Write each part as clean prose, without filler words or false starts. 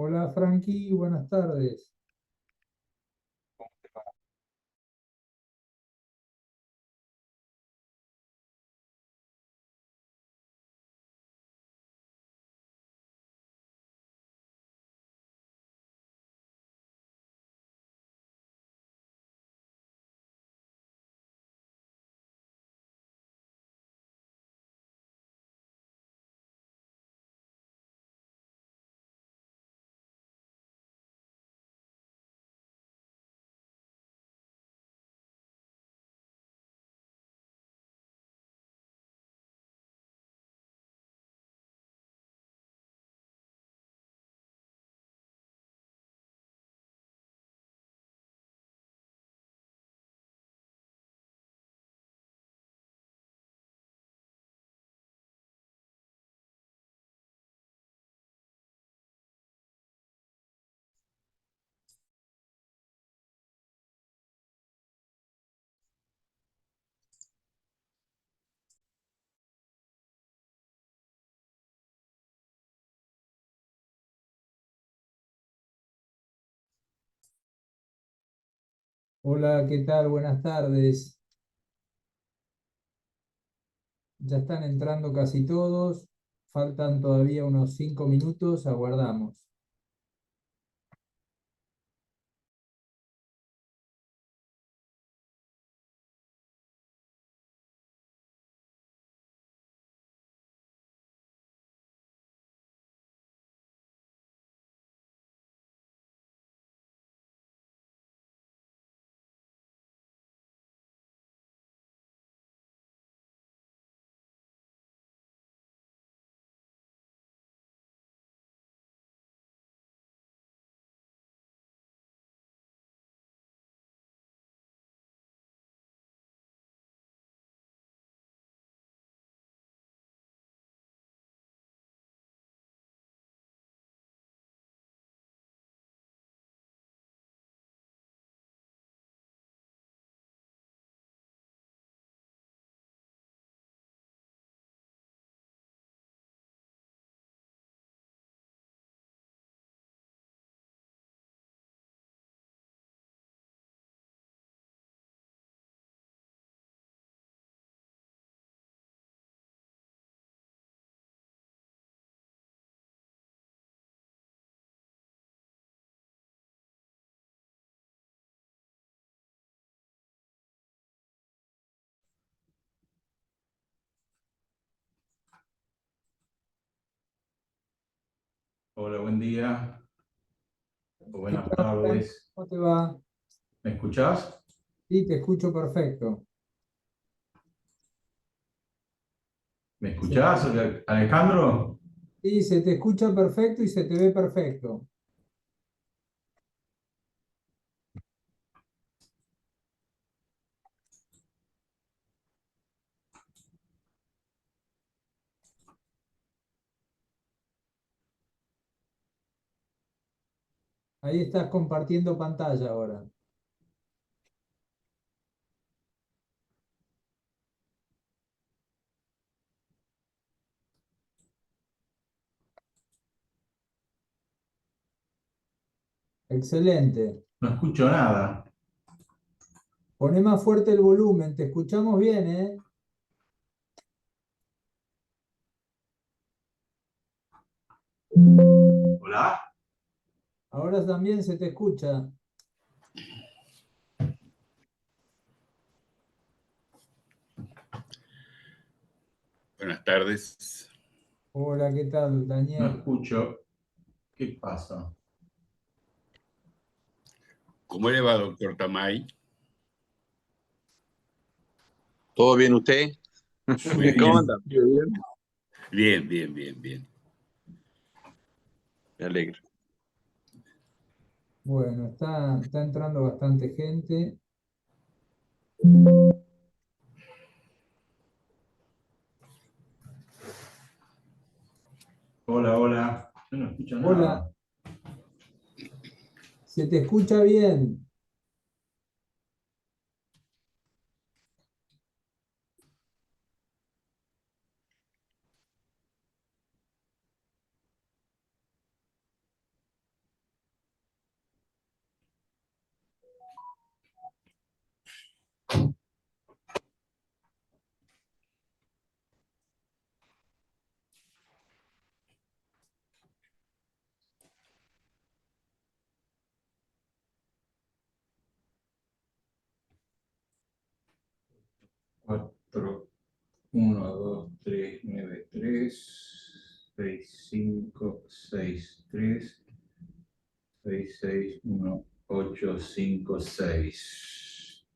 Hola Frankie, buenas tardes. Hola, ¿qué tal? Buenas tardes. Ya están entrando casi todos. Faltan todavía unos 5 minutos. Aguardamos. Hola, buen día o ¿Qué buenas tal, Frank? tardes. ¿Cómo te va? ¿Me escuchás? Sí, te escucho perfecto. ¿Me Se- escuchás, Alejandro? sí, se te escucha perfecto y se te ve perfecto. Ahí estás compartiendo pantalla ahora. Excelente. No escucho nada. Poné más fuerte el volumen. Te escuchamos bien, ¿eh? ¿Hola? Ahora también se te escucha. Buenas tardes. Hola, ¿qué tal, No Daniel? escucho. ¿Qué pasa? ¿Cómo le va, doctor Tamay? ¿Todo bien usted? Muy ¿Cómo bien. anda? ¿Todo bien? Bien, bien, bien, bien. Me alegro. Bueno, está entrando bastante gente. Hola, hola. Yo no escucho Hola, nada. se te escucha bien. 4, 1, 2, 3, 9, 3, 6, 5, 6, 3, 6, 6, 1, 8, 5, 6.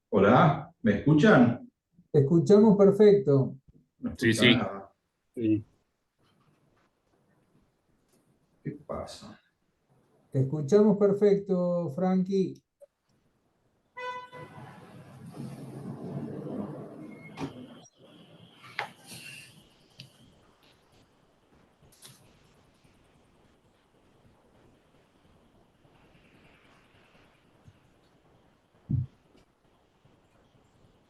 Hola, ¿me escuchan? Te escuchamos perfecto. No Sí, escucho sí. nada. Sí. ¿Qué pasa? Te escuchamos perfecto, Frankie.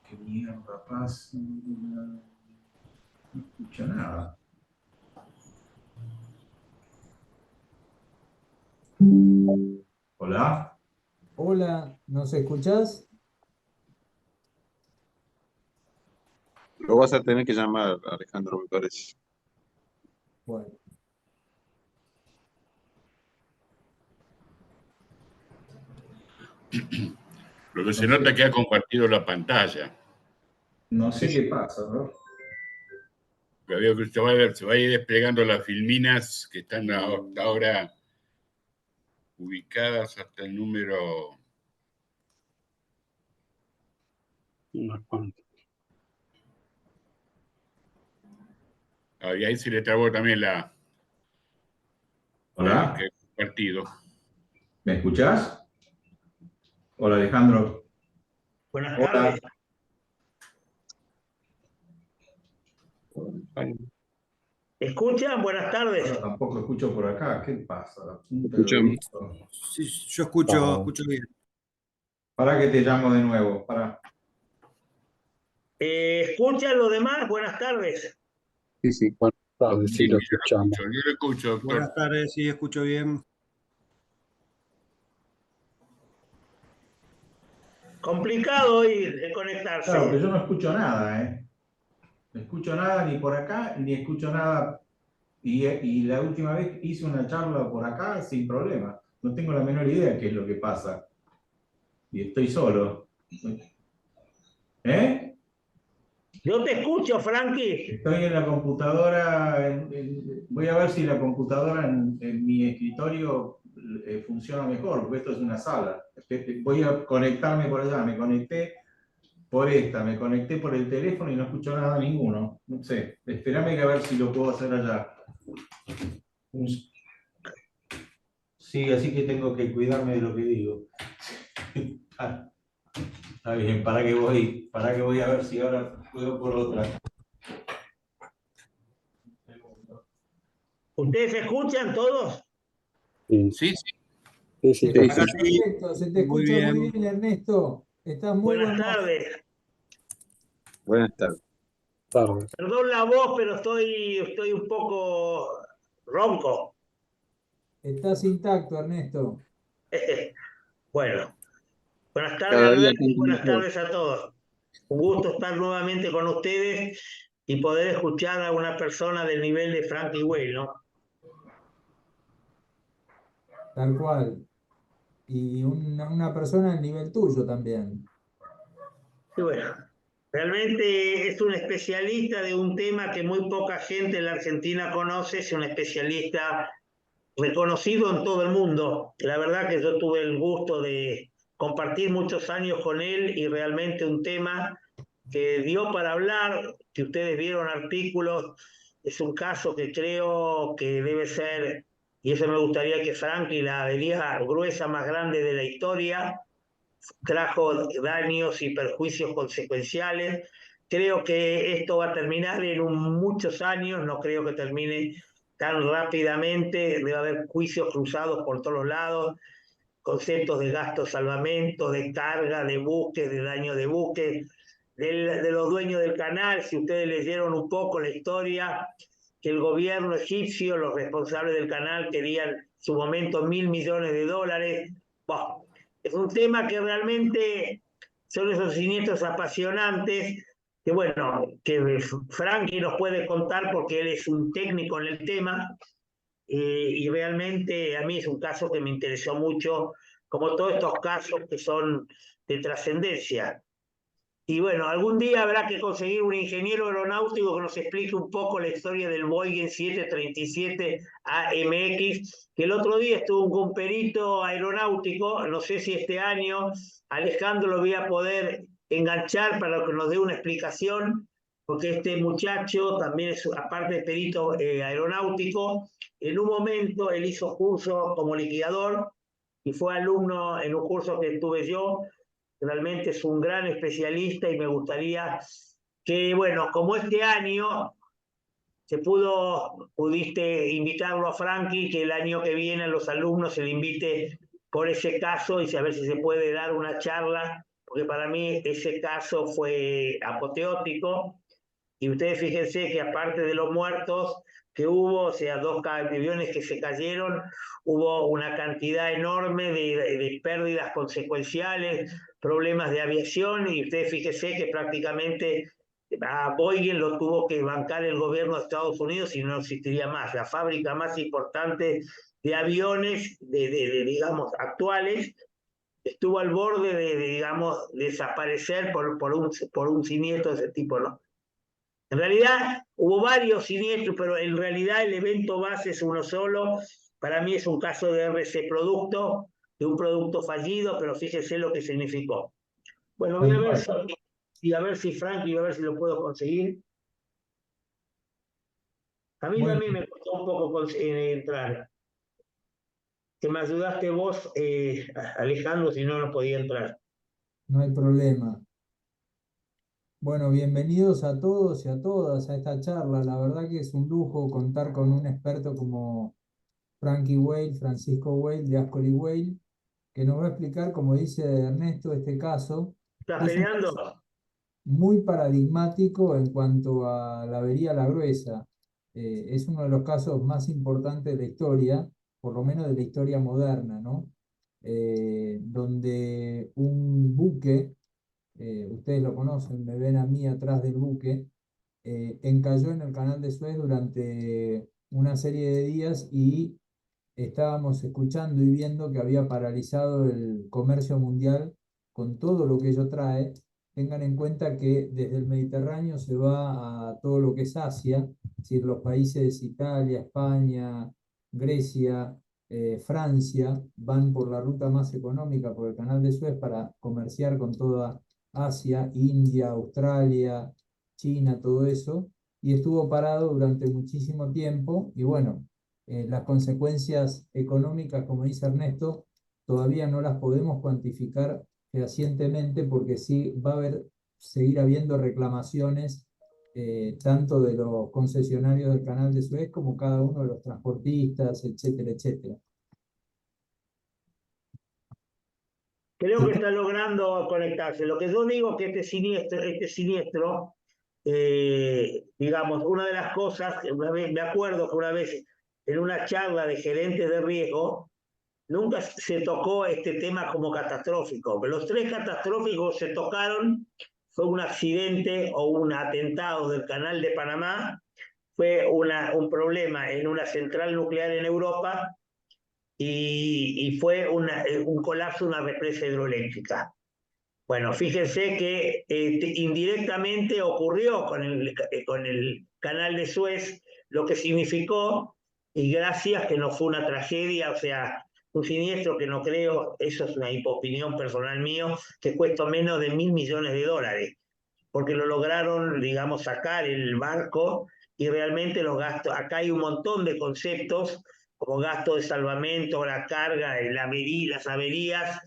¿Qué mierda pasa? No escucho nada. Hola. Hola, ¿nos escuchás? Lo vas a tener que llamar, Alejandro, me parece. Bueno, Lo que se No sé. nota que ha compartido la pantalla. No sé qué pasa, ¿no? Veo que se va a ir desplegando las filminas que están hasta ahora ubicadas hasta el número. Unas cuantas. Y ahí se le trabó también la Hola, que he compartido. ¿me escuchás? Hola, Alejandro. Buenas Hola. tardes. ¿Escuchan? Buenas tardes. Ahora tampoco escucho por acá. ¿Qué pasa? La punta del Escuchamos. oído. Sí, yo escucho bien. Para que te llamo de nuevo. Para. ¿Escuchan los demás? Buenas tardes. Sí, sí. Buenas tardes, sí, lo Yo escuchamos. lo escucho, doctor. Buenas tardes, sí, escucho bien. Complicado hoy de Claro, conectarse. que yo no escucho nada, ¿eh? No escucho nada ni por acá, ni escucho nada. Y la última vez hice una charla por acá sin problema. No tengo la menor idea qué es lo que pasa. Y estoy solo. ¿Eh? Yo te escucho, Frankie. Estoy en la computadora. Voy a ver si la computadora en mi escritorio funciona mejor, porque esto es una sala. Voy a conectarme por allá. Me conecté por esta, me conecté por el teléfono y no escucho nada ninguno. No sé. Espérame que a ver si lo puedo hacer allá. Sí, así que tengo que cuidarme de lo que digo. Está bien, para que voy a ver si ahora puedo por otra. ¿Ustedes escuchan todos? Sí, Sí, sí. sí, sí, se te escucha Acá escucho. sí, perfecto, se te muy escucha muy bien. bien, Ernesto. Estás muy Buenas buen voz. tardes. Buenas tardes. Tardes. Perdón la voz, pero estoy un poco ronco. Estás intacto, Ernesto. Bueno, buenas tardes, Cada día Alberto, y tanto buenas mejor. tardes a todos. Un gusto estar nuevamente con ustedes y poder escuchar a una persona del nivel de Frankie Way, ¿no? Tal cual. Y una persona al nivel tuyo también. Y bueno, Realmente es un especialista de un tema que muy poca gente en la Argentina conoce, es un especialista reconocido en todo el mundo. La verdad que yo tuve el gusto de compartir muchos años con él y realmente un tema que dio para hablar, que ustedes vieron artículos, es un caso que creo que debe ser, y eso me gustaría que Franklin, la avería gruesa más grande de la historia, trajo daños y perjuicios consecuenciales. Creo que esto va a terminar en muchos años, no creo que termine tan rápidamente, debe haber juicios cruzados por todos lados, conceptos de gastos, salvamentos, de carga, de buques, de daño de buques, de los dueños del canal. Si ustedes leyeron un poco la historia, que el gobierno egipcio, los responsables del canal querían en su momento $1.000 millones. Bueno, es un tema que realmente son esos siniestros apasionantes que, bueno, que Frankie nos puede contar porque él es un técnico en el tema. Y realmente a mí es un caso que me interesó mucho, como todos estos casos que son de trascendencia. Y bueno, algún día habrá que conseguir un ingeniero aeronáutico que nos explique un poco la historia del Boeing 737 AMX, que el otro día estuvo con un perito aeronáutico, no sé si este año Alejandro lo voy a poder enganchar para que nos dé una explicación, porque este muchacho también es, aparte de perito aeronáutico, en un momento él hizo curso como liquidador y fue alumno en un curso que tuve yo. Realmente es un gran especialista y me gustaría que, bueno, como este año pudiste invitarlo a Frankie, que el año que viene a los alumnos se le invite por ese caso y a ver si se puede dar una charla, porque para mí ese caso fue apoteótico. Y ustedes fíjense que aparte de los muertos que hubo, o sea, 2 aviones que se cayeron, hubo una cantidad enorme de pérdidas consecuenciales, problemas de aviación, y ustedes fíjense que prácticamente a Boeing lo tuvo que bancar el gobierno de Estados Unidos y no existiría más. La fábrica más importante de aviones, digamos, actuales, estuvo al borde digamos, desaparecer por un siniestro de ese tipo, ¿no? En realidad hubo varios siniestros, pero en realidad el evento base es uno solo. Para mí es un caso de RC Producto, de un producto fallido, pero fíjese lo que significó. Bueno, voy a ver si Frank, y a ver si lo puedo conseguir. A mí Bueno, también me costó un poco entrar. Que me ayudaste vos, Alejandro, si no podía entrar. no hay problema. Bueno, bienvenidos a todos y a todas a esta charla. La verdad que es un lujo contar con un experto como Frankie Whale, Francisco Whale de Ascoli Whale, que nos va a explicar, como dice Ernesto, este caso. ¿Estás Es un peleando? caso muy paradigmático en cuanto a la avería La Gruesa. Es uno de los casos más importantes de la historia, por lo menos de la historia moderna, ¿no? Donde un buque, ustedes lo conocen, me ven a mí atrás del buque, encalló en el canal de Suez durante una serie de días y estábamos escuchando y viendo que había paralizado el comercio mundial con todo lo que ello trae. Tengan en cuenta que desde el Mediterráneo se va a todo lo que es Asia, es decir, los países Italia, España, Grecia, Francia, van por la ruta más económica, por el canal de Suez, para comerciar con toda Asia, India, Australia, China, todo eso, y estuvo parado durante muchísimo tiempo, y bueno, las consecuencias económicas, como dice Ernesto, todavía no las podemos cuantificar fehacientemente porque sí va a seguir habiendo reclamaciones tanto de los concesionarios del canal de Suez como cada uno de los transportistas, etcétera, etcétera. Creo que está logrando conectarse. Lo que yo digo es que este siniestro, digamos, una de las cosas, me acuerdo que una vez en una charla de gerentes de riesgo, nunca se tocó este tema como catastrófico. Los 3 catastróficos se tocaron, fue un accidente o un atentado del canal de Panamá, fue un problema en una central nuclear en Europa, y fue un colapso de una represa hidroeléctrica. Bueno, fíjense que indirectamente ocurrió con el canal de Suez, lo que significó, y gracias que no fue una tragedia, o sea, un siniestro que no creo, eso es una opinión personal mío, que cuesta menos de $1.000 millones, porque lo lograron, digamos, sacar el barco y realmente los gastos, acá hay un montón de conceptos, como gasto de salvamento, la carga, las averías,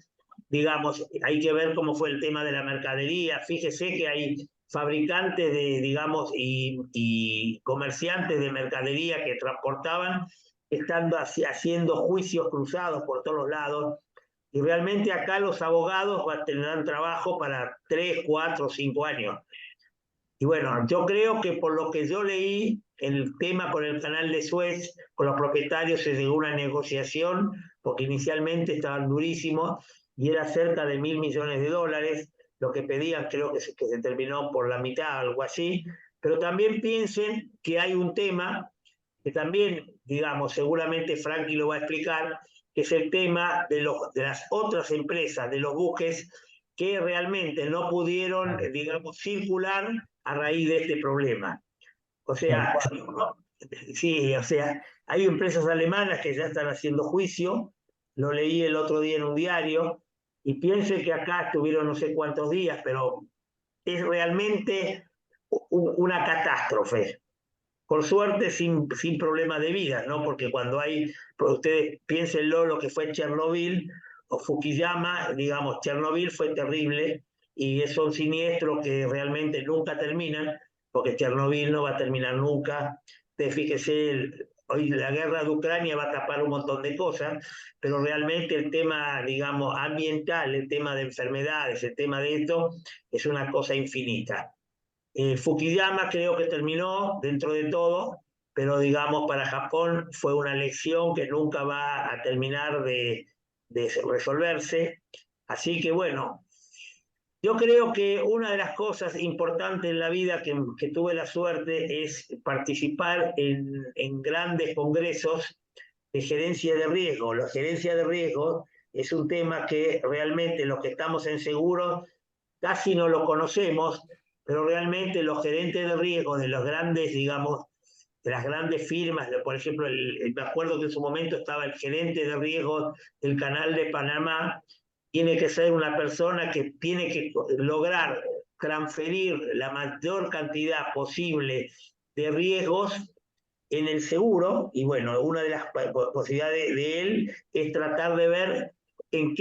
digamos, hay que ver cómo fue el tema de la mercadería. Fíjese que hay fabricantes de, digamos, y comerciantes de mercadería que transportaban, estando haciendo juicios cruzados por todos los lados, y realmente acá los abogados tendrán trabajo para 3, 4, 5 años. Y bueno, yo creo que por lo que yo leí, el tema con el canal de Suez, con los propietarios se llegó a una negociación, porque inicialmente estaban durísimos, y era cerca de $1.000 millones. Lo que pedían creo que se terminó por la mitad, algo así. Pero también piensen que hay un tema que también, digamos, seguramente Frankie lo va a explicar, que es el tema de las otras empresas, de los buques, que realmente no pudieron, digamos, circular a raíz de este problema. O sea, sí, o sea, hay empresas alemanas que ya están haciendo juicio, lo leí el otro día en un diario, y piensen que acá estuvieron no sé cuántos días, pero es realmente una catástrofe. Por suerte sin problema de vida, ¿no? Porque cuando hay, pues ustedes piénsenlo lo que fue Chernobyl o Fukuyama, digamos, Chernobyl fue terrible y son siniestros que realmente nunca terminan, porque Chernobyl no va a terminar nunca. Ustedes fíjense, hoy la guerra de Ucrania va a tapar un montón de cosas, pero realmente el tema, digamos, ambiental, el tema de enfermedades, el tema de esto, es una cosa infinita. Fukuyama creo que terminó dentro de todo, pero digamos para Japón fue una lección que nunca va a terminar de resolverse. Así que bueno, yo creo que una de las cosas importantes en la vida que tuve la suerte es participar en grandes congresos de gerencia de riesgo. La gerencia de riesgo es un tema que realmente los que estamos en seguros casi no lo conocemos, pero realmente los gerentes de riesgo de los grandes, digamos, de las grandes firmas, por ejemplo, me acuerdo que en su momento estaba el gerente de riesgo del Canal de Panamá, tiene que ser una persona que tiene que lograr transferir la mayor cantidad posible de riesgos en el seguro, y bueno, una de las posibilidades de él es tratar de ver en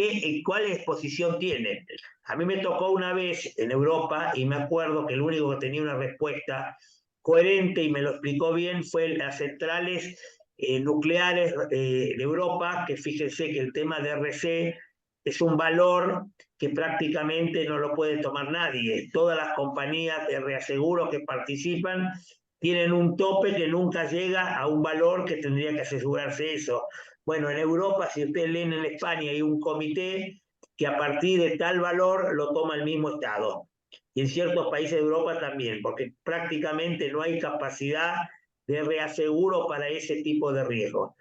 cuál exposición tiene. A mí me tocó una vez en Europa y me acuerdo que el único que tenía una respuesta coherente y me lo explicó bien fue las centrales nucleares de Europa, que fíjense que el tema de RC es un valor que prácticamente no lo puede tomar nadie. Todas las compañías de reaseguro que participan tienen un tope que nunca llega a un valor que tendría que asegurarse eso. Bueno, en Europa, si ustedes leen en España, hay un comité que a partir de tal valor lo toma el mismo Estado. Y en ciertos países de Europa también, porque prácticamente no hay capacidad de reaseguro para ese tipo de riesgo.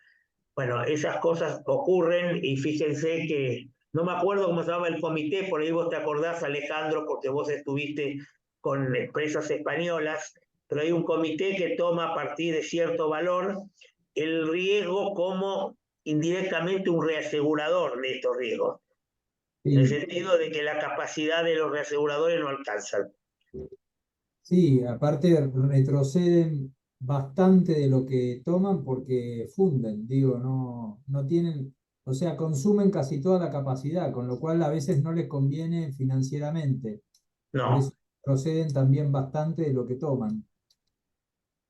Bueno, esas cosas ocurren y fíjense que no me acuerdo cómo se llama el comité, por ahí vos te acordás, Alejandro, porque vos estuviste con empresas españolas, pero hay un comité que toma a partir de cierto valor el riesgo como indirectamente un reasegurador de estos riesgos, en el Sí, sentido de que la capacidad de los reaseguradores no alcanza. sí, aparte retroceden bastante de lo que toman porque funden, digo, no tienen, o sea, consumen casi toda la capacidad, con lo cual a veces no les conviene financieramente. Por No. eso retroceden también bastante de lo que toman.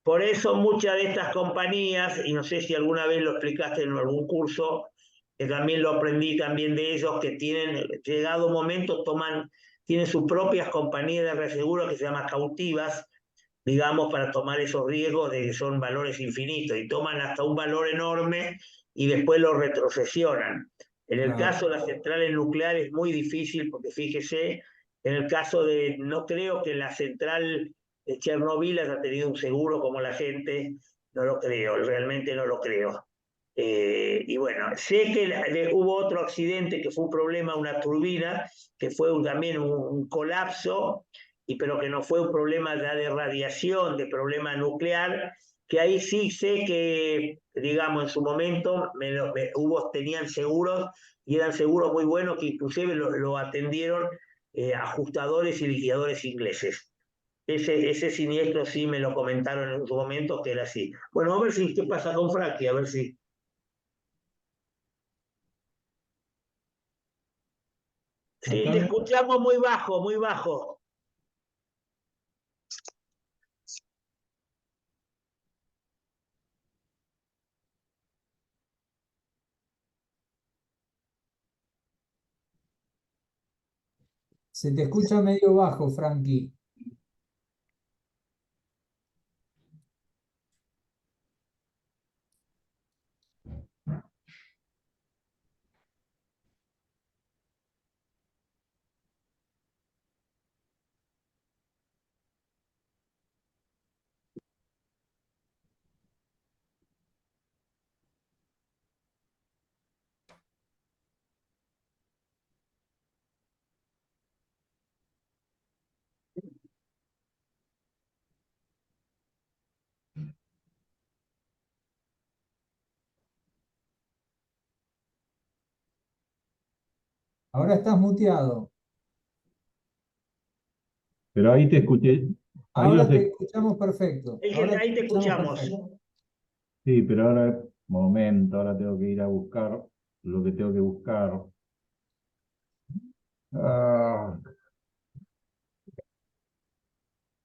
Por eso muchas de estas compañías, y no sé si alguna vez lo explicaste en algún curso, que también lo aprendí también de ellos, que tienen, llegado un momento, tienen sus propias compañías de reaseguro que se llaman cautivas, digamos, para tomar esos riesgos de que son valores infinitos, y toman hasta un valor enorme y después lo retrocesionan. En el Claro. caso de las centrales nucleares es muy difícil, porque fíjese, en el caso de, no creo que la central de Chernobyl haya tenido un seguro como la gente, no lo creo, realmente no lo creo. Y bueno, sé que hubo otro accidente que fue un problema, una turbina, que fue también un colapso, pero que no fue un problema ya de radiación, de problema nuclear, que ahí sí sé que, digamos, en su momento tenían seguros, y eran seguros muy buenos, que inclusive lo atendieron ajustadores y liquidadores ingleses. Ese siniestro sí me lo comentaron en su momento que era así. Bueno, a ver si qué pasa con Frankie, a ver si. Sí, Acá te me- escuchamos muy bajo, muy bajo. se te escucha medio bajo, Frankie. Ahora estás muteado. Pero ahí te escuché, ahí Ahora los te escuchamos perfecto. Ahora Ahí te escuchamos. perfecto. sí, pero ahora, momento, ahora tengo que ir a buscar lo que tengo que buscar. Ah,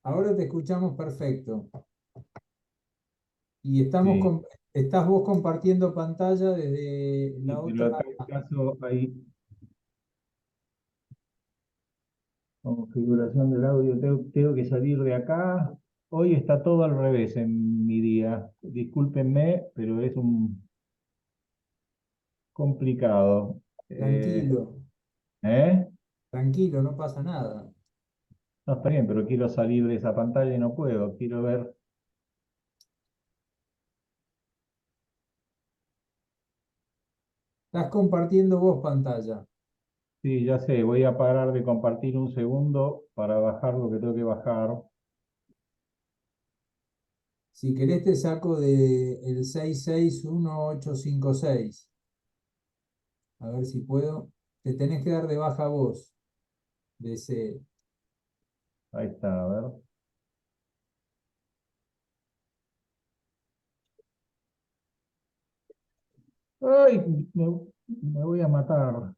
Ahora te escuchamos perfecto. Y sí, estás vos compartiendo pantalla desde sí, la pero otra. acá en caso hay configuración del audio, tengo que salir de acá. Hoy está todo al revés en mi día. Discúlpenme, pero es un complicado. Tranquilo, ¿Eh? tranquilo, no pasa nada. No, está bien, pero quiero salir de esa pantalla y no puedo. Quiero ver. Estás compartiendo vos pantalla. Sí, ya sé, voy a parar de compartir un segundo para bajar lo que tengo que bajar. Si querés te saco de el 661856. A ver si puedo. Te tenés que dar de baja vos. De ese. Ahí está, a ver. ¡Ay! Me voy a matar.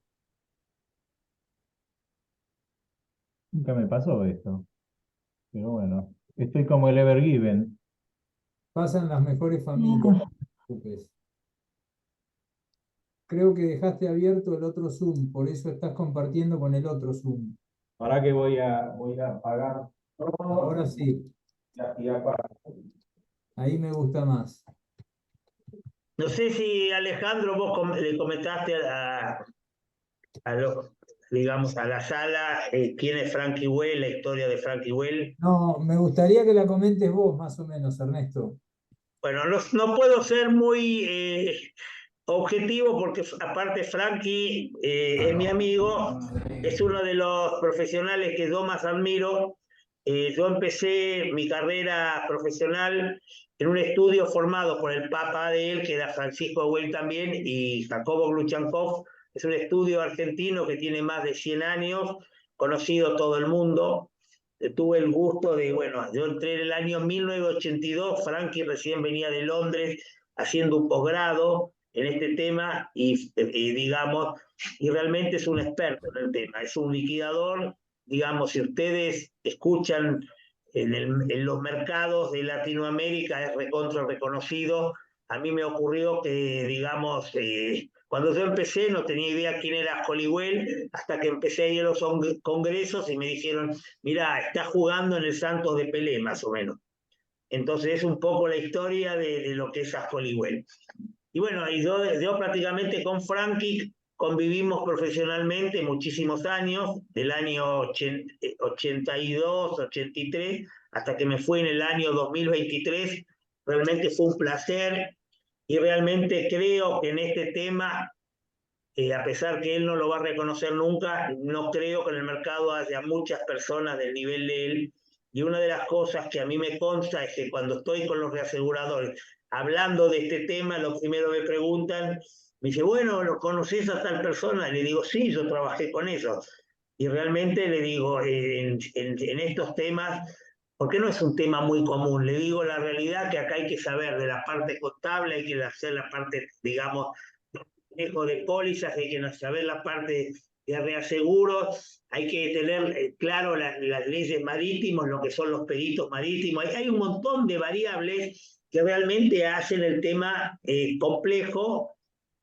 Nunca me pasó esto. Pero bueno, estoy como el Ever Given. Pasan las mejores familias. No te preocupes. Creo que dejaste abierto el otro Zoom, por eso estás compartiendo con el otro Zoom. Ahora que voy a apagar Ahora todo sí, y apago. ahí me gusta más. No sé si Alejandro vos le comentaste digamos, a la sala quién es Frankie Well, la historia de Frankie Well. No, me gustaría que la comentes vos más o menos, Ernesto. Bueno, no puedo ser muy objetivo porque aparte Frankie es mi amigo, es uno de los profesionales que yo más admiro. Yo empecé mi carrera profesional en un estudio formado por el papá de él, que era Francisco Güell también, y Jacobo Gluchankov. Es un estudio argentino que tiene más de 100 años, conocido todo el mundo. Tuve el gusto de, bueno, yo entré en el año 1982, Frankie recién venía de Londres haciendo un posgrado en este tema digamos, y realmente es un experto en el tema, es un liquidador, digamos, si ustedes escuchan en los mercados de Latinoamérica es recontra reconocido. A mí me ocurrió que, digamos, cuando yo empecé no tenía idea quién era Holywell, hasta que empecé a ir a los congresos y me dijeron, mira, está jugando en el Santos de Pelé, más o menos. Entonces es un poco la historia de lo que es a Holywell. Y bueno, yo prácticamente con Frankie convivimos profesionalmente muchísimos años, del año 82, 83, hasta que me fui en el año 2023. Realmente fue un placer. y realmente creo que en este tema, a pesar que él no lo va a reconocer nunca, no creo que en el mercado haya muchas personas del nivel de él. Y una de las cosas que a mí me consta es que cuando estoy con los reaseguradores hablando de este tema, lo primero me preguntan, me dice, bueno, ¿lo conoces a tal persona? Le digo, sí, yo trabajé con ellos. Y realmente le digo, en estos temas, porque no es un tema muy común, le digo la realidad que acá hay que saber de la parte contable, hay que hacer la parte, digamos, de pólizas, hay que saber la parte de reaseguros, hay que tener claro las leyes marítimas, lo que son los peritos marítimos. Hay un montón de variables que realmente hacen el tema complejo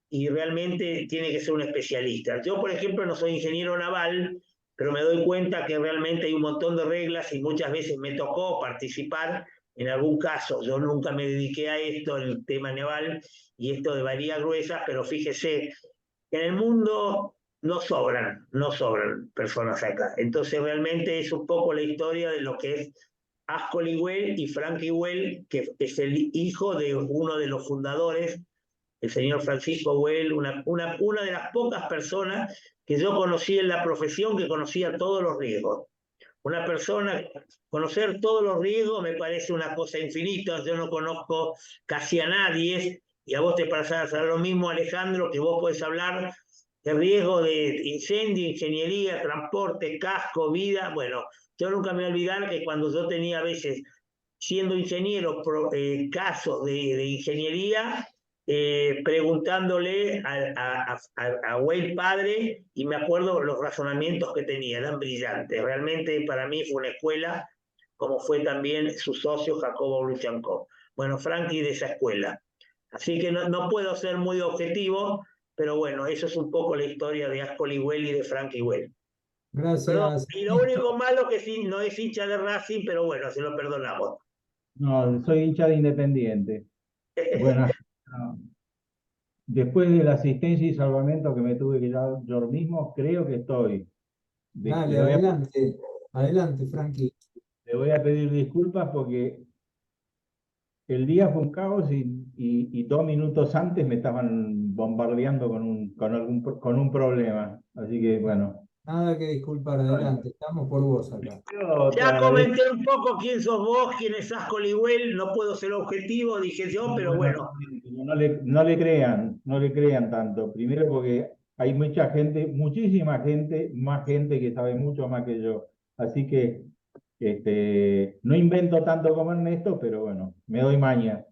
y realmente tiene que ser un especialista. Yo, por ejemplo, no soy ingeniero naval, pero me doy cuenta que realmente hay un montón de reglas y muchas veces me tocó participar en algún caso. Yo nunca me dediqué a esto, el tema naval y esto de varillas gruesas, pero fíjese, en el mundo no sobran personas acá. Entonces realmente es un poco la historia de lo que es Ascoli Well y Frankie Well, que es el hijo de uno de los fundadores, el señor Francisco Well, una de las pocas personas que yo conocí en la profesión que conocía todos los riesgos. Una persona, conocer todos los riesgos me parece una cosa infinita. Yo no conozco casi a nadie, y a vos te pasa lo mismo, Alejandro, que vos podés hablar de riesgo de incendio, ingeniería, transporte, casco, vida. Bueno, yo nunca me voy a olvidar que cuando yo tenía a veces, siendo ingeniero, casos de ingeniería, preguntándole a Weil padre, y me acuerdo los razonamientos que tenía, eran brillantes. Realmente para mí fue una escuela, como fue también su socio Jacobo Bruchankov. Bueno, Frankie de esa escuela. Así que no puedo ser muy objetivo, pero bueno, eso es un poco la historia de Ascoli Well y de Frankie Well. Perdón, Gracias, y lo único malo que sí, no es hincha de Racing, pero bueno, se lo perdonamos. No, soy hincha de Independiente. Bueno, después de la asistencia y salvamento que me tuve que dar yo mismo, creo que estoy. Dale, Le adelante, adelante, Frankie. voy a pedir disculpas porque el día fue un caos y 2 minutos antes me estaban bombardeando con un problema. Así que bueno. Nada que disculpar, adelante, estamos por vos acá. Yo te Ya agradezco. comenté un poco quién sos vos, quién es Ascoli Well, no puedo ser objetivo, dije yo, pero bueno. No le crean tanto. Primero porque hay mucha gente, muchísima gente, más gente que sabe mucho más que yo. Así que no invento tanto como Ernesto, pero bueno, me doy maña.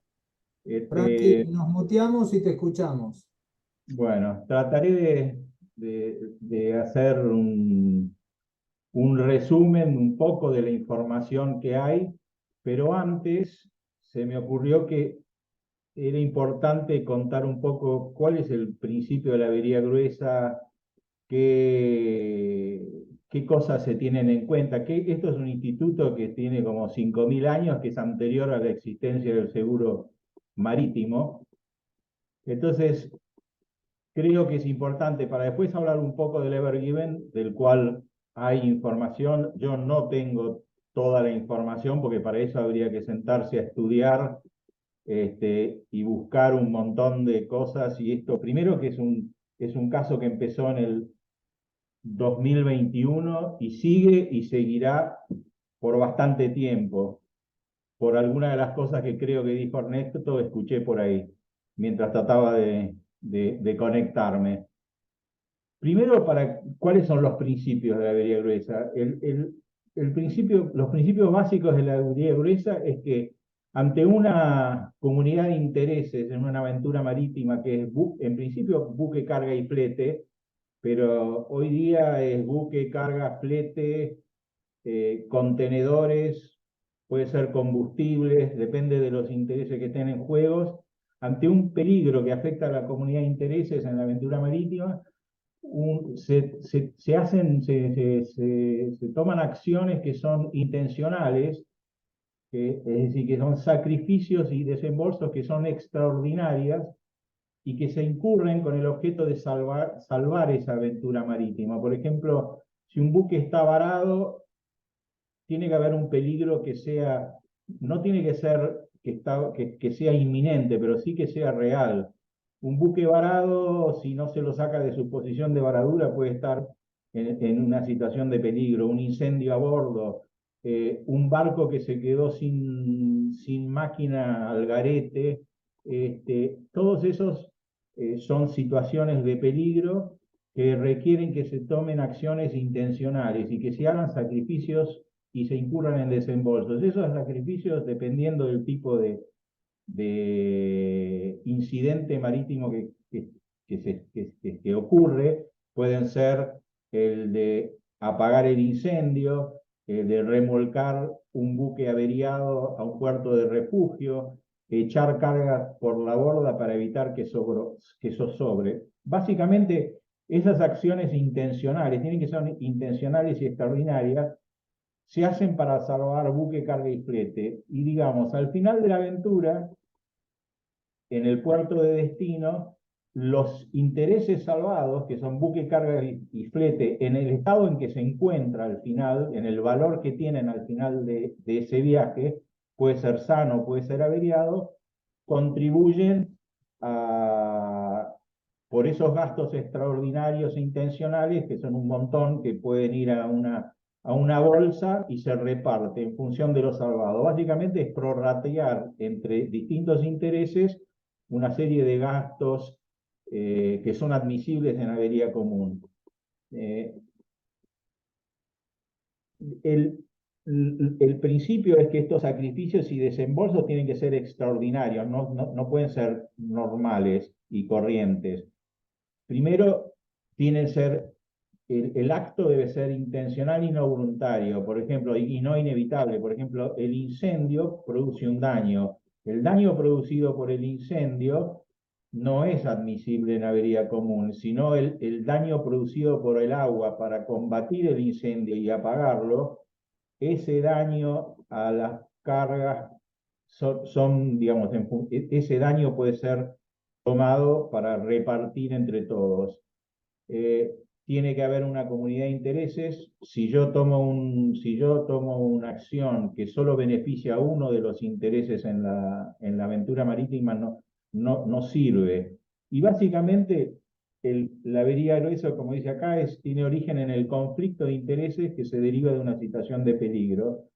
Frankie, nos muteamos y te escuchamos. Bueno, trataré de hacer un resumen un poco de la información que hay, pero antes se me ocurrió que era importante contar un poco cuál es el principio de la avería gruesa, qué cosas se tienen en cuenta. Esto es un instituto que tiene como 5.000 años, que es anterior a la existencia del seguro marítimo. Entonces, creo que es importante para después hablar un poco del Ever Given, del cual hay información. Yo no tengo toda la información porque para eso habría que sentarse a estudiar y buscar un montón de cosas. Y esto, primero que es un caso que empezó en el 2021 y sigue y seguirá por bastante tiempo, por alguna de las cosas que creo que dijo Ernesto, escuché por ahí, mientras trataba de conectarme. Primero, ¿cuáles son los principios de la avería gruesa? Los principios básicos de la avería gruesa es que ante una comunidad de intereses en una aventura marítima que es, en principio, buque, carga y flete, pero hoy día es buque, carga, flete, contenedores, puede ser combustibles, depende de los intereses que estén en juegos, ante un peligro que afecta a la comunidad de intereses en la aventura marítima, se toman acciones que son intencionales, es decir, que son sacrificios y desembolsos que son extraordinarias y que se incurren con el objeto de salvar esa aventura marítima. Por ejemplo, si un buque está varado, tiene que haber un peligro que sea, no tiene que ser que sea inminente, pero sí que sea real. Un buque varado, si no se lo saca de su posición de varadura, puede estar en una situación de peligro, un incendio a bordo, un barco que se quedó sin máquina al garete, todos esos son situaciones de peligro que requieren que se tomen acciones intencionales y que se hagan sacrificios y se incurran en desembolsos. Esos sacrificios, dependiendo del tipo de incidente marítimo que ocurre, pueden ser el de apagar el incendio, el de remolcar un buque averiado a un puerto de refugio, echar cargas por la borda para evitar que eso sobre. Básicamente, esas acciones intencionales, tienen que ser intencionales y extraordinarias, se hacen para salvar buque, carga y flete. Y digamos, al final de la aventura, en el puerto de destino, los intereses salvados, que son buque, carga y flete, en el estado en que se encuentra al final, en el valor que tienen al final de ese viaje, puede ser sano, puede ser averiado, contribuyen por esos gastos extraordinarios e intencionales, que son un montón, que pueden ir a una bolsa y se reparte en función de lo salvado. Básicamente es prorratear entre distintos intereses una serie de gastos que son admisibles en avería común. El principio es que estos sacrificios y desembolsos tienen que ser extraordinarios, no pueden ser normales y corrientes. Primero, el acto debe ser intencional y no voluntario, por ejemplo, y no inevitable. Por ejemplo, el incendio produce un daño. El daño producido por el incendio no es admisible en avería común, sino el daño producido por el agua para combatir el incendio y apagarlo. Ese daño a las cargas digamos, ese daño puede ser tomado para repartir entre todos. Tiene que haber una comunidad de intereses. Si yo tomo una acción que solo beneficia a uno de los intereses en la aventura marítima, no sirve. Y básicamente la avería gruesa, como dice acá, tiene origen en el conflicto de intereses que se deriva de una situación de peligro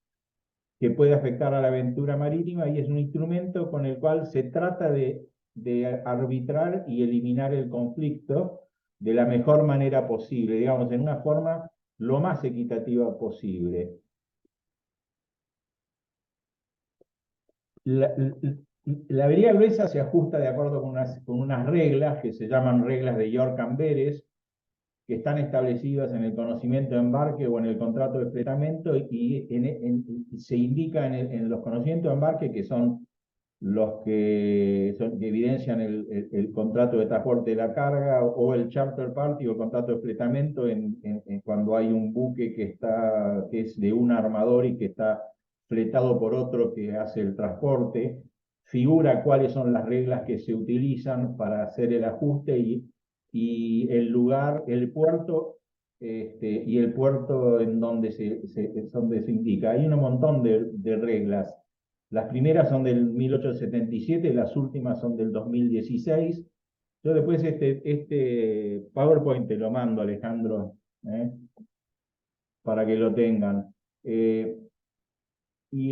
que puede afectar a la aventura marítima, y es un instrumento con el cual se trata de arbitrar y eliminar el conflicto de la mejor manera posible, digamos, en una forma lo más equitativa posible. La avería gruesa se ajusta de acuerdo con unas reglas que se llaman reglas de York-Amberes, que están establecidas en el conocimiento de embarque o en el contrato de fletamento, y se indica en los conocimientos de embarque, que son los que evidencian el contrato de transporte de la carga o el charter party o el contrato de fletamento cuando hay un buque que es de un armador y que está fletado por otro que hace el transporte. Figura cuáles son las reglas que se utilizan para hacer el ajuste y el lugar, el puerto, y el puerto en donde se indica. Hay un montón de reglas. Las primeras son del 1877, las últimas son del 2016. Yo después este PowerPoint te lo mando, Alejandro, para que lo tengan. Y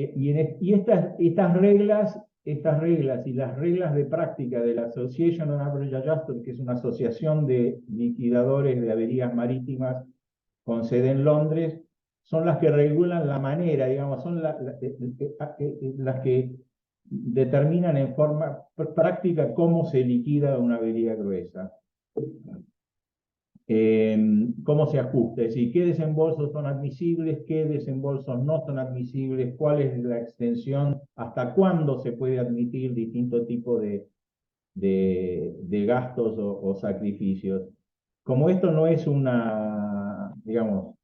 estas reglas y las reglas de práctica de la Association on Average Adjuster, que es una asociación de liquidadores de averías marítimas con sede en Londres, son las que regulan la manera, digamos, son las que determinan en forma práctica cómo se liquida una avería gruesa. Cómo se ajusta, es decir, qué desembolsos son admisibles, qué desembolsos no son admisibles, cuál es la extensión, hasta cuándo se puede admitir distinto tipo de gastos o sacrificios. Como esto no es digamos,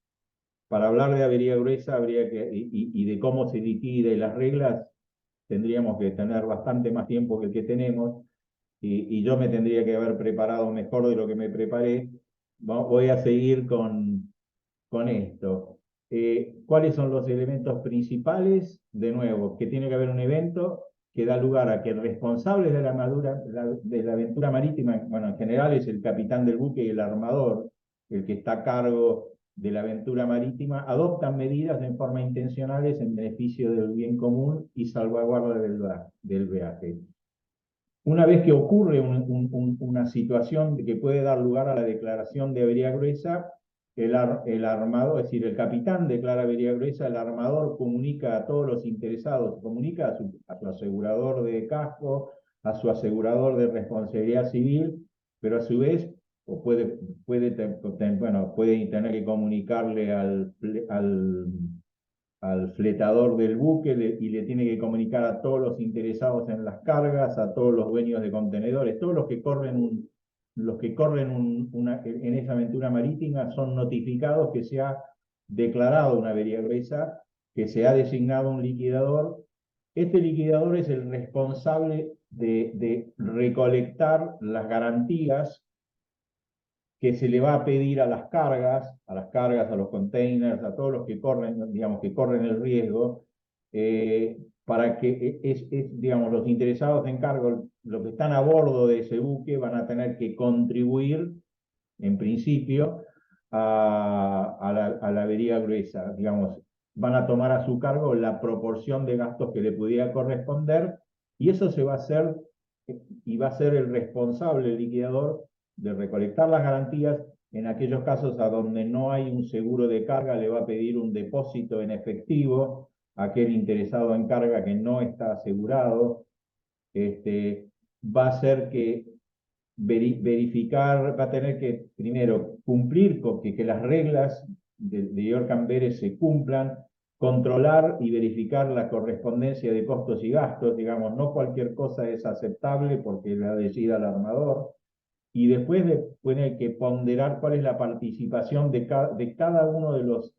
para hablar de avería gruesa y de cómo se liquida y las reglas, tendríamos que tener bastante más tiempo que el que tenemos, y yo me tendría que haber preparado mejor de lo que me preparé. Voy a seguir con esto. ¿Cuáles son los elementos principales? De nuevo, que tiene que haber un evento que da lugar a que el responsable de la aventura marítima, bueno, en general es el capitán del buque y el armador, el que está a cargo de la aventura marítima, adoptan medidas en forma intencionales en beneficio del bien común y salvaguarda del viaje. Una vez que ocurre una situación que puede dar lugar a la declaración de avería gruesa, el armador, es decir, el capitán declara avería gruesa, el armador comunica a todos los interesados, comunica a su asegurador de casco, a su asegurador de responsabilidad civil, pero a su vez puede tener que comunicarle al fletador del buque y le tiene que comunicar a todos los interesados en las cargas, a todos los dueños de contenedores, todos los que corren en esa aventura marítima son notificados que se ha declarado una avería gruesa, que se ha designado un liquidador. Este liquidador es el responsable de recolectar las garantías que se le va a pedir a las cargas, a los containers, a todos los que corren, digamos, que corren el riesgo, para que digamos, los interesados en cargo, los que están a bordo de ese buque, van a tener que contribuir, en principio, a la avería gruesa. Digamos, van a tomar a su cargo la proporción de gastos que le pudiera corresponder, y eso se va a hacer, y va a ser el responsable, el liquidador, de recolectar las garantías. En aquellos casos a donde no hay un seguro de carga, le va a pedir un depósito en efectivo a aquel interesado en carga que no está asegurado. Va a ser que verificar, va a tener que primero cumplir con que las reglas de York & Beres se cumplan, controlar y verificar la correspondencia de costos y gastos. Digamos, no cualquier cosa es aceptable porque la decida el armador. Y después tiene que ponderar cuál es la participación de cada uno de los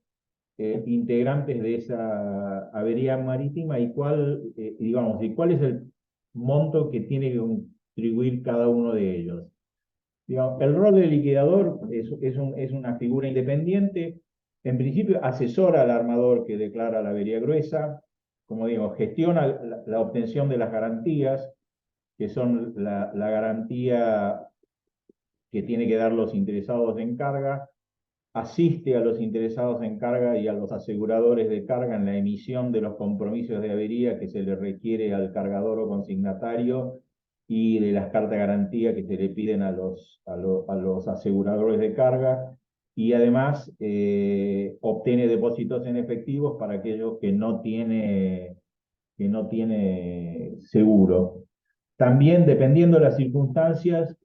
integrantes de esa avería marítima y cuál es el monto que tiene que contribuir cada uno de ellos. Digamos, el rol del liquidador es una figura independiente. En principio asesora al armador que declara la avería gruesa, como digo, gestiona la obtención de las garantías, que son la garantía que tiene que dar los interesados en carga, asiste a los interesados en carga y a los aseguradores de carga en la emisión de los compromisos de avería que se le requiere al cargador o consignatario y de las cartas de garantía que se le piden a los aseguradores de carga, y además obtiene depósitos en efectivos para aquellos que no tiene seguro. También, dependiendo de las circunstancias,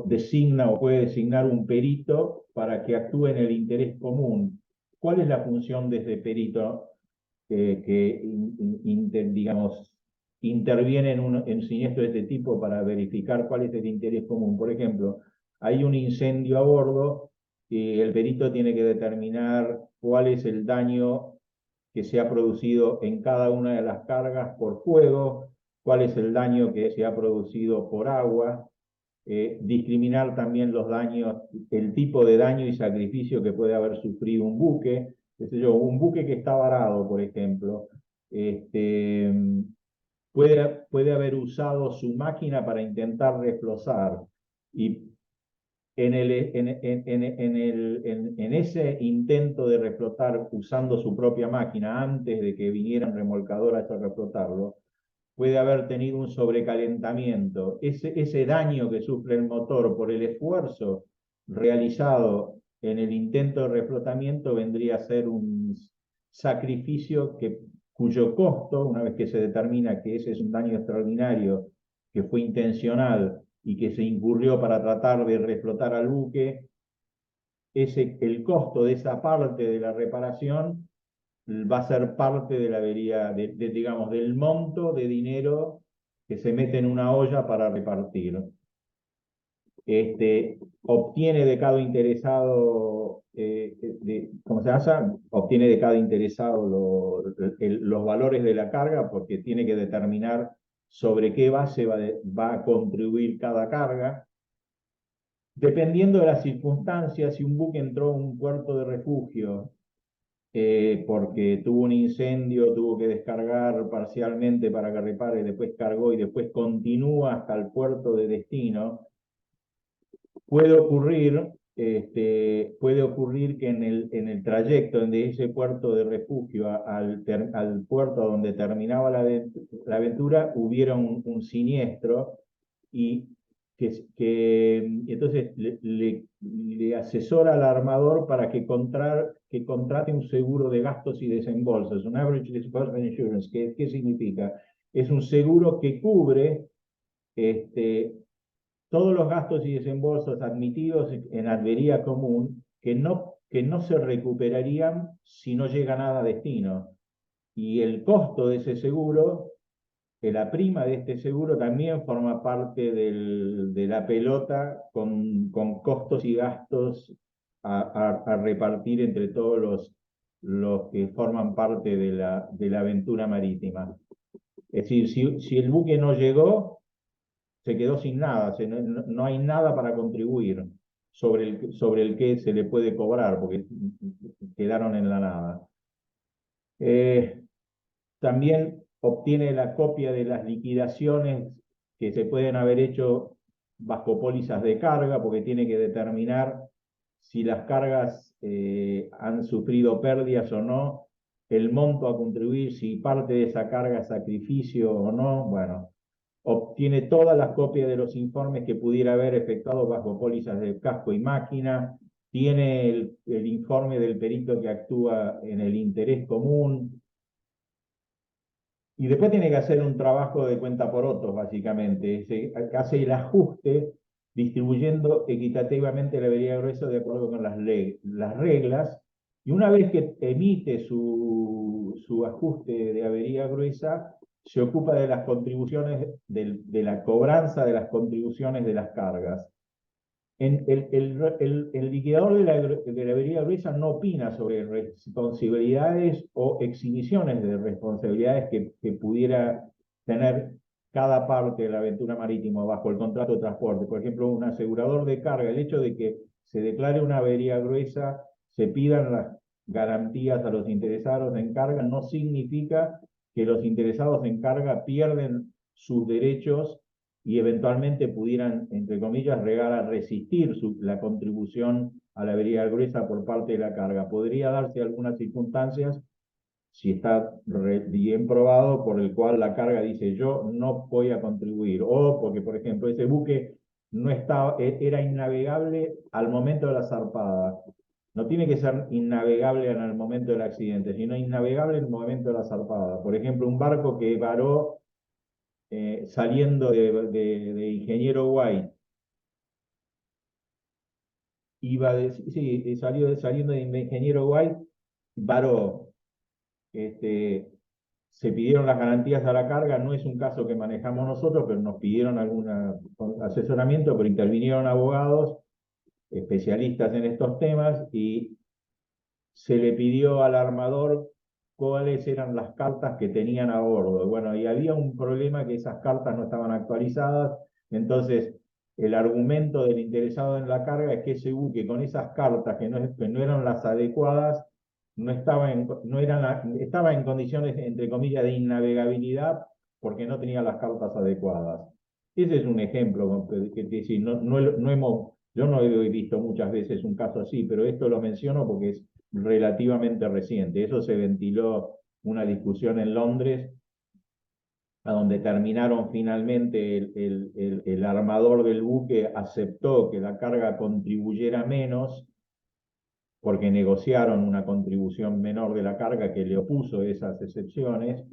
designa o puede designar un perito para que actúe en el interés común. ¿Cuál es la función de ese perito digamos, interviene en un siniestro de este tipo para verificar cuál es el interés común? Por ejemplo, hay un incendio a bordo y el perito tiene que determinar cuál es el daño que se ha producido en cada una de las cargas por fuego, cuál es el daño que se ha producido por agua, discriminar también los daños, el tipo de daño y sacrificio que puede haber sufrido un buque. Un buque que está varado, por ejemplo, puede haber usado su máquina para intentar reflosar, y en ese intento de reflotar usando su propia máquina, antes de que vinieran remolcadoras a reflotarlo, puede haber tenido un sobrecalentamiento. Ese daño que sufre el motor por el esfuerzo realizado en el intento de reflotamiento vendría a ser un sacrificio cuyo costo, una vez que se determina que ese es un daño extraordinario, que fue intencional y que se incurrió para tratar de reflotar al buque, el costo de esa parte de la reparación va a ser parte de la avería, digamos, del monto de dinero que se mete en una olla para repartir. Obtiene de cada interesado, ¿cómo se llama? Obtiene de cada interesado los valores de la carga, porque tiene que determinar sobre qué base va a contribuir cada carga. Dependiendo de las circunstancias, si un buque entró a un puerto de refugio porque tuvo un incendio, tuvo que descargar parcialmente para que repare, después cargó y después continúa hasta el puerto de destino, puede ocurrir que en el trayecto de ese puerto de refugio al puerto donde terminaba la aventura hubiera un siniestro y entonces le asesora al armador para que contrate un seguro de gastos y desembolsos, un Average Disbursement Insurance. ¿Qué significa? Es un seguro que cubre todos los gastos y desembolsos admitidos en avería común que no se recuperarían si no llega nada a destino. Y el costo de ese seguro, la prima de este seguro también forma parte de la pelota con costos y gastos a repartir entre todos los que forman parte de la aventura marítima. Es decir, si el buque no llegó, se quedó sin nada, no hay nada para contribuir sobre el que se le puede cobrar, porque quedaron en la nada. También obtiene la copia de las liquidaciones que se pueden haber hecho bajo pólizas de carga, porque tiene que determinar si las cargas han sufrido pérdidas o no, el monto a contribuir, si parte de esa carga es sacrificio o no. Bueno, obtiene todas las copias de los informes que pudiera haber efectuado bajo pólizas de casco y máquina, tiene el informe del perito que actúa en el interés común, y después tiene que hacer un trabajo de cuenta por otros, básicamente. Hace el ajuste distribuyendo equitativamente la avería gruesa de acuerdo con las reglas, y una vez que emite su ajuste de avería gruesa, se ocupa de las contribuciones, de la cobranza de las contribuciones de las cargas. El liquidador de la avería gruesa no opina sobre responsabilidades o exhibiciones de responsabilidades que pudiera tener cada parte de la aventura marítima bajo el contrato de transporte. Por ejemplo, un asegurador de carga, el hecho de que se declare una avería gruesa, se pidan las garantías a los interesados en carga, no significa que los interesados en carga pierden sus derechos y eventualmente pudieran, entre comillas, llegar a resistir la contribución a la avería gruesa por parte de la carga. Podría darse algunas circunstancias, si está bien probado, por el cual la carga dice yo no voy a contribuir, o porque, por ejemplo, ese buque era innavegable al momento de la zarpada. No tiene que ser innavegable en el momento del accidente, sino innavegable en el momento de la zarpada. Por ejemplo, un barco que varó saliendo de Ingeniero White, saliendo de Ingeniero White, varó, se pidieron las garantías a la carga, no es un caso que manejamos nosotros, pero nos pidieron algún asesoramiento, pero intervinieron abogados especialistas en estos temas y se le pidió al armador cuáles eran las cartas que tenían a bordo. Bueno, y había un problema que esas cartas no estaban actualizadas, entonces el argumento del interesado en la carga es que ese buque con esas cartas que no eran las adecuadas, estaba en condiciones, entre comillas, de innavegabilidad porque no tenía las cartas adecuadas. Ese es un ejemplo yo no he visto muchas veces un caso así, pero esto lo menciono porque es relativamente reciente. Eso se ventiló una discusión en Londres, a donde terminaron finalmente el armador del buque aceptó que la carga contribuyera menos, porque negociaron una contribución menor de la carga que le opuso esas excepciones,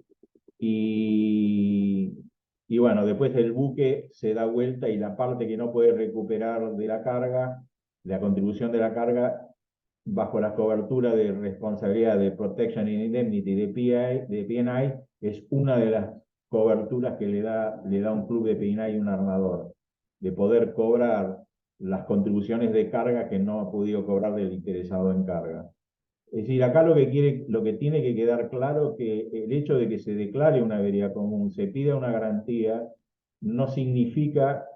y bueno, después el buque se da vuelta y la parte que no puede recuperar de la carga, la contribución de la carga, bajo la cobertura de responsabilidad de Protection and Indemnity de P&I, es una de las coberturas que le da un club de P&I y un armador, de poder cobrar las contribuciones de carga que no ha podido cobrar del interesado en carga. Es decir, acá lo que tiene que quedar claro que el hecho de que se declare una avería común, se pida una garantía, no significa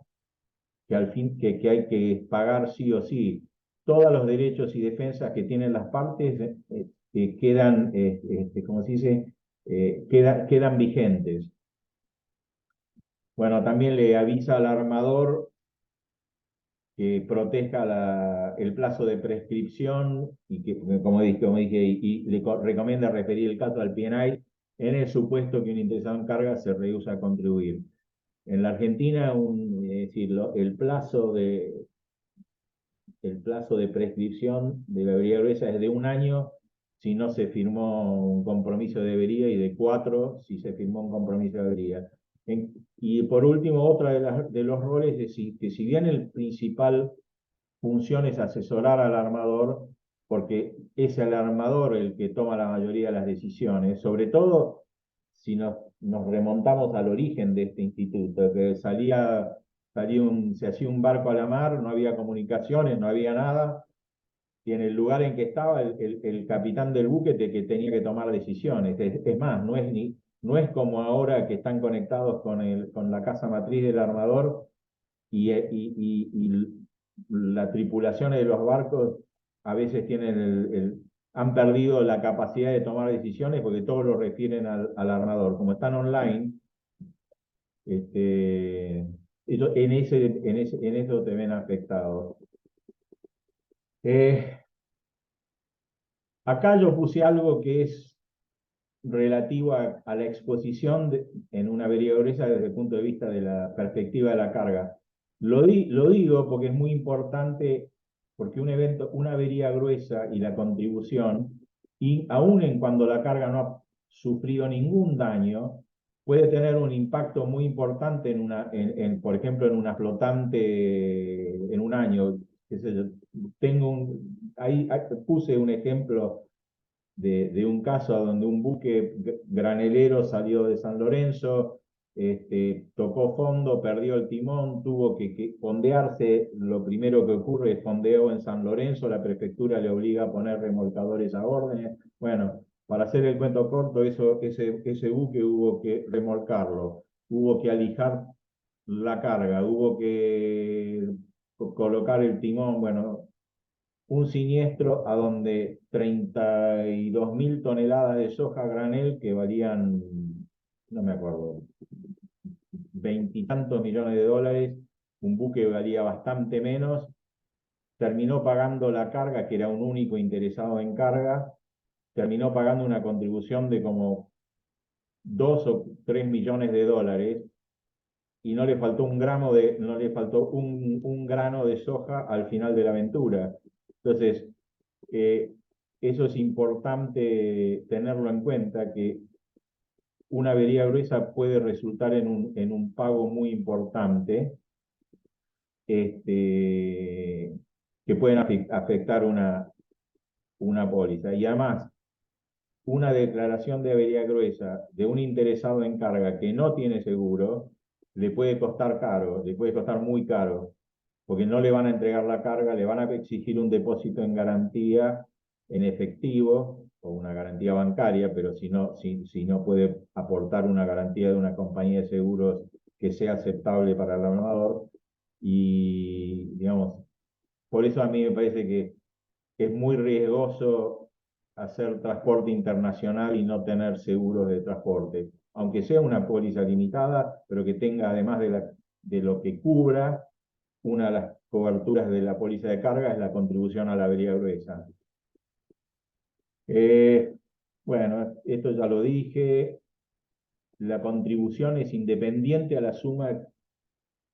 que al fin que hay que pagar sí o sí. Todos los derechos y defensas que tienen las partes quedan, ¿cómo se dice? Quedan vigentes. Bueno, también le avisa al armador que proteja el plazo de prescripción y que, como dije, y le recomienda referir el caso al PNI en el supuesto que un interesado en carga se rehúsa a contribuir. En la Argentina, es decir, el plazo de prescripción de la avería gruesa es de 1 año si no se firmó un compromiso de avería y de 4 si se firmó un compromiso de avería. Y por último, otra de los roles es que si bien el principal función es asesorar al armador, porque es el armador el que toma la mayoría de las decisiones, sobre todo si nos remontamos al origen de este instituto, que se hacía un barco a la mar, no había comunicaciones, no había nada, y en el lugar en que estaba el capitán del buque que tenía que tomar decisiones. Es más, no es como ahora que están conectados con la casa matriz del armador y las tripulaciones de los barcos a veces han perdido la capacidad de tomar decisiones porque todos lo refieren al armador. Como están online, en eso te ven afectados. Acá yo puse algo que es relativo a la exposición en una avería gruesa desde el punto de vista de la perspectiva de la carga. Lo digo porque es muy importante, porque una avería gruesa y la contribución, y aún en cuando la carga no ha sufrido ningún daño, puede tener un impacto muy importante por ejemplo, en una flotante en un año. Ahí puse un ejemplo de un caso donde un buque granelero salió de San Lorenzo, tocó fondo, perdió el timón, tuvo que fondearse. Lo primero que ocurre es fondeo en San Lorenzo, la prefectura le obliga a poner remolcadores a órdenes. Bueno, para hacer el cuento corto, ese buque hubo que remolcarlo, hubo que alijar la carga, hubo que colocar el timón. Bueno, un siniestro a donde 32.000 toneladas de soja granel que valían, no me acuerdo, 20 y tantos millones de dólares, un buque valía bastante menos, terminó pagando la carga, que era un único interesado en carga, terminó pagando una contribución de como 2 o 3 millones de dólares, y no le faltó un grano de soja al final de la aventura. Entonces, eso es importante tenerlo en cuenta, que una avería gruesa puede resultar en un pago muy importante, que pueden afectar una póliza. Y además, una declaración de avería gruesa de un interesado en carga que no tiene seguro, le puede costar caro, le puede costar muy caro, porque no le van a entregar la carga, le van a exigir un depósito en garantía en efectivo o una garantía bancaria, pero si no puede aportar una garantía de una compañía de seguros que sea aceptable para el armador. Y, digamos, por eso a mí me parece que es muy riesgoso hacer transporte internacional y no tener seguros de transporte, aunque sea una póliza limitada, pero que tenga, además de lo que cubra, una de las coberturas de la póliza de carga es la contribución a la avería gruesa. Bueno, esto ya lo dije. La contribución es independiente a la suma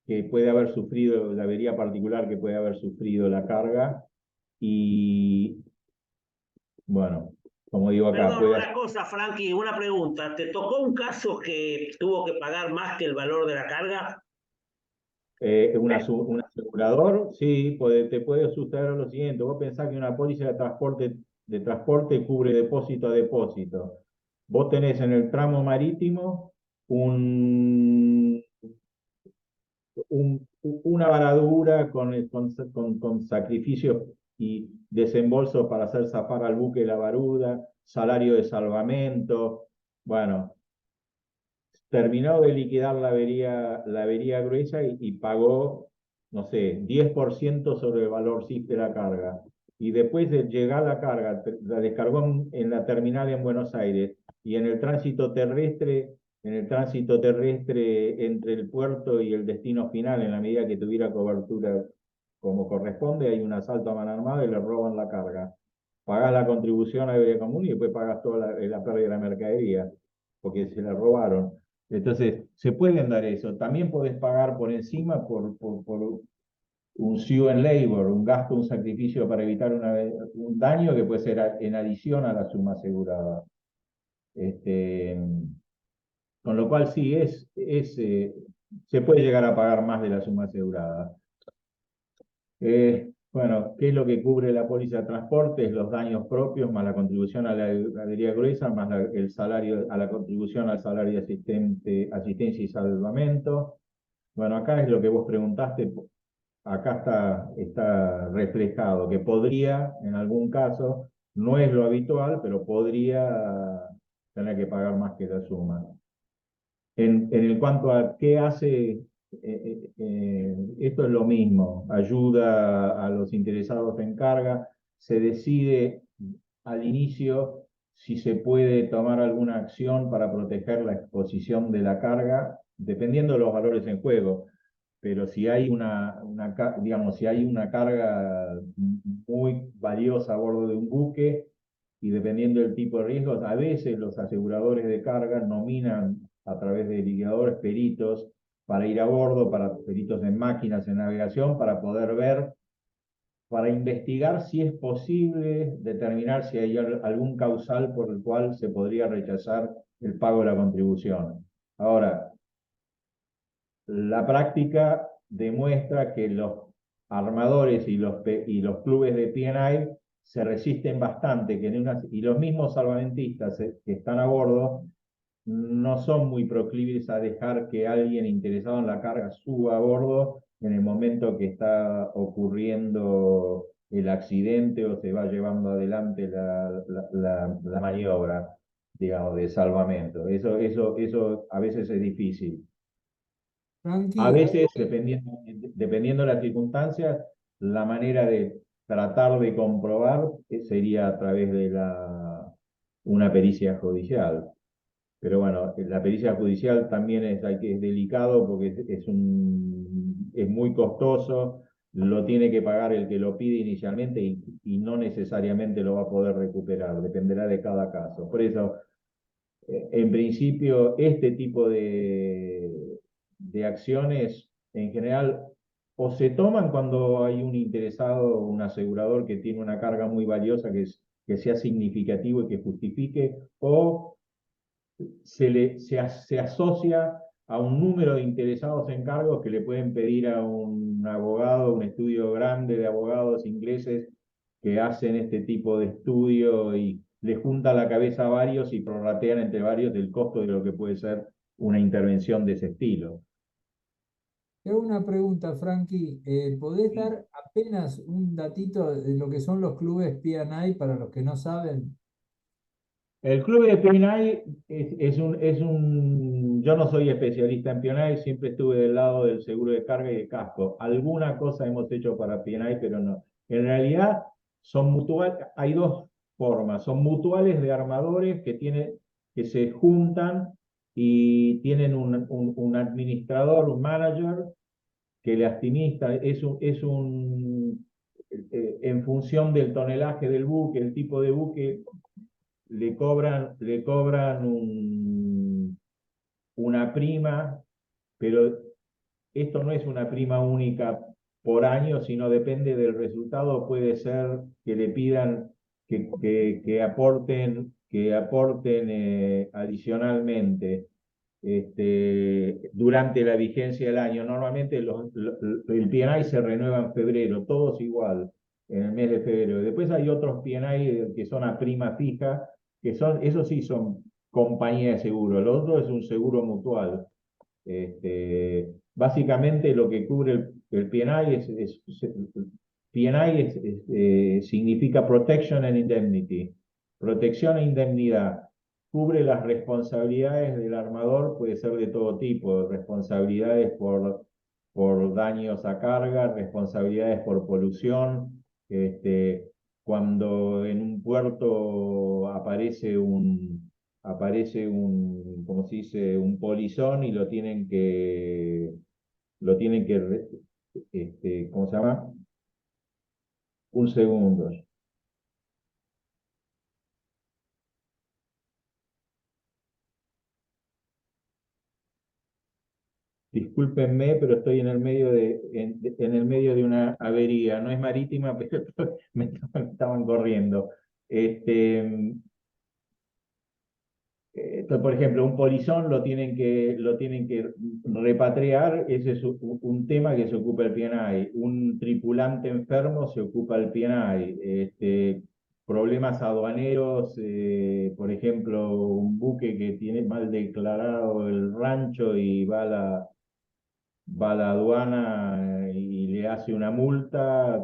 que puede haber sufrido, la avería particular que puede haber sufrido la carga. Y, bueno, como digo acá, Perdón, una cosa, Frankie, una pregunta. ¿Te tocó un caso que tuvo que pagar más que el valor de la carga? Un asegurador, sí, te puede suceder lo siguiente. Vos pensás que una póliza de transporte cubre depósito a depósito. Vos tenés en el tramo marítimo una varadura con sacrificios y desembolsos para hacer zafar al buque la varuda, salario de salvamento. Bueno, terminó de liquidar la avería gruesa y pagó, no sé, 10% sobre el valor SIF de la carga. y después de llegar la carga, la descargó en la terminal en Buenos Aires, y en el tránsito terrestre entre el puerto y el destino final, en la medida que tuviera cobertura como corresponde, hay un asalto a mano armada y le roban la carga. Pagás la contribución aérea común y después pagas toda la pérdida de la mercadería, porque se la robaron. Entonces, se pueden dar eso. También podés pagar por encima por un sue and labor, un gasto, un sacrificio para evitar un daño que puede ser en adición a la suma asegurada. Con lo cual sí, se puede llegar a pagar más de la suma asegurada. Bueno, ¿qué es lo que cubre la póliza de transporte? Es los daños propios, más la contribución a la avería gruesa, más el salario, a la contribución al salario de asistencia y salvamento. Bueno, acá es lo que vos preguntaste, acá está reflejado, que podría, en algún caso, no es lo habitual, pero podría tener que pagar más que la suma. En el cuanto a qué hace, esto es lo mismo, ayuda a los interesados en carga, se decide al inicio si se puede tomar alguna acción para proteger la exposición de la carga, dependiendo de los valores en juego. Pero si hay si hay una carga muy valiosa a bordo de un buque, y dependiendo del tipo de riesgos, a veces los aseguradores de carga nominan a través de liquidadores peritos para ir a bordo, peritos en máquinas, en navegación, para poder ver, para investigar si es posible determinar si hay algún causal por el cual se podría rechazar el pago de la contribución. Ahora, la práctica demuestra que los armadores y los clubes de P&I se resisten bastante, y los mismos salvamentistas que están a bordo no son muy proclives a dejar que alguien interesado en la carga suba a bordo en el momento que está ocurriendo el accidente o se va llevando adelante la maniobra, digamos, de salvamento. Eso a veces es difícil. Frankie, A veces, dependiendo de las circunstancias, la manera de tratar de comprobar sería a través de una pericia judicial. Pero bueno, la pericia judicial también es delicado porque es muy costoso, lo tiene que pagar el que lo pide inicialmente y no necesariamente lo va a poder recuperar, dependerá de cada caso. Por eso, en principio, este tipo de acciones en general o se toman cuando hay un interesado, un asegurador que tiene una carga muy valiosa que sea significativo y que justifique, o se asocia a un número de interesados en cargos que le pueden pedir a un abogado, un estudio grande de abogados ingleses que hacen este tipo de estudio y le junta la cabeza a varios y prorratean entre varios el costo de lo que puede ser una intervención de ese estilo. te hago una pregunta, Frankie. ¿Podés dar apenas un datito de lo que son los clubes P&I para los que no saben? El club de P&I yo no soy especialista en P&I, siempre estuve del lado del seguro de carga y de casco. Alguna cosa hemos hecho para P&I, pero no. En realidad son mutuales, hay dos formas, son mutuales de armadores que se juntan y tienen un administrador, un manager, que le administra, en función del tonelaje del buque, el tipo de buque, le cobran una prima, pero esto no es una prima única por año, sino depende del resultado. Puede ser que le pidan que aporten adicionalmente durante la vigencia del año. Normalmente el P&I se renueva en febrero, todos igual, en el mes de febrero. Después hay otros P&I que son a prima fija, esos sí son compañía de seguro. El otro es un seguro mutual. Básicamente lo que cubre el P&I significa Protection and Indemnity, protección e indemnidad. Cubre las responsabilidades del armador, puede ser de todo tipo, responsabilidades por daños a carga, responsabilidades por polución, cuando en un puerto aparece ¿cómo se dice? Un polizón y lo tienen que, ¿cómo se llama? Un segundo. Discúlpenme, pero estoy en el medio en el medio de una avería. No es marítima, pero me estaban corriendo. Por ejemplo, un polizón lo tienen que repatriar, ese es un tema que se ocupa el PNI. Un tripulante enfermo se ocupa el PNI. Problemas aduaneros, por ejemplo, un buque que tiene mal declarado el rancho y va a la aduana y le hace una multa,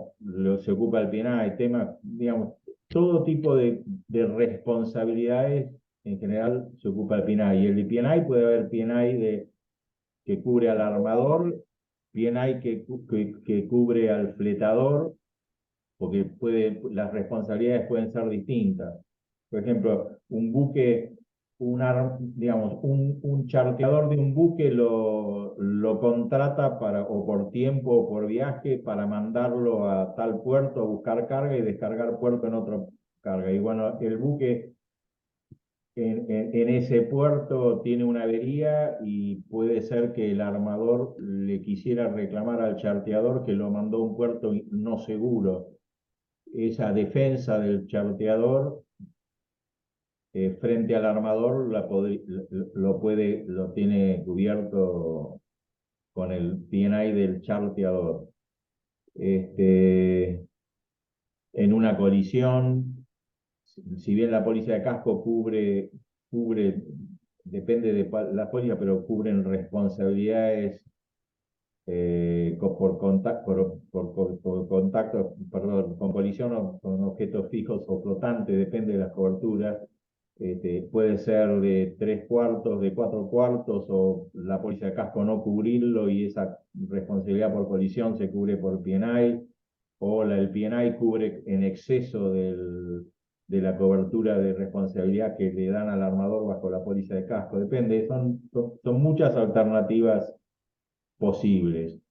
se ocupa el PNI. Tema, digamos, todo tipo de responsabilidades en general se ocupa el PNI. Y el PNI puede haber PNI que cubre al armador, PNI que cubre al fletador, porque las responsabilidades pueden ser distintas. Por ejemplo, un buque, digamos, un charteador de un buque lo contrata o por tiempo o por viaje para mandarlo a tal puerto a buscar carga y descargar puerto en otro carga. Y bueno, el buque en ese puerto tiene una avería y puede ser que el armador le quisiera reclamar al charteador que lo mandó a un puerto no seguro. Esa defensa del charteador frente al armador lo tiene cubierto con el PNI del charteador. En una colisión, si bien la póliza de casco cubre, depende de la póliza, pero cubren responsabilidades por contacto, perdón, con colisión o con objetos fijos o flotantes, depende de las coberturas. Puede ser de 3/4, de 4/4, o la póliza de casco no cubrirlo y esa responsabilidad por colisión se cubre por PNI, o el PNI cubre en exceso de la cobertura de responsabilidad que le dan al armador bajo la póliza de casco. Depende, son muchas alternativas posibles. ¿Parte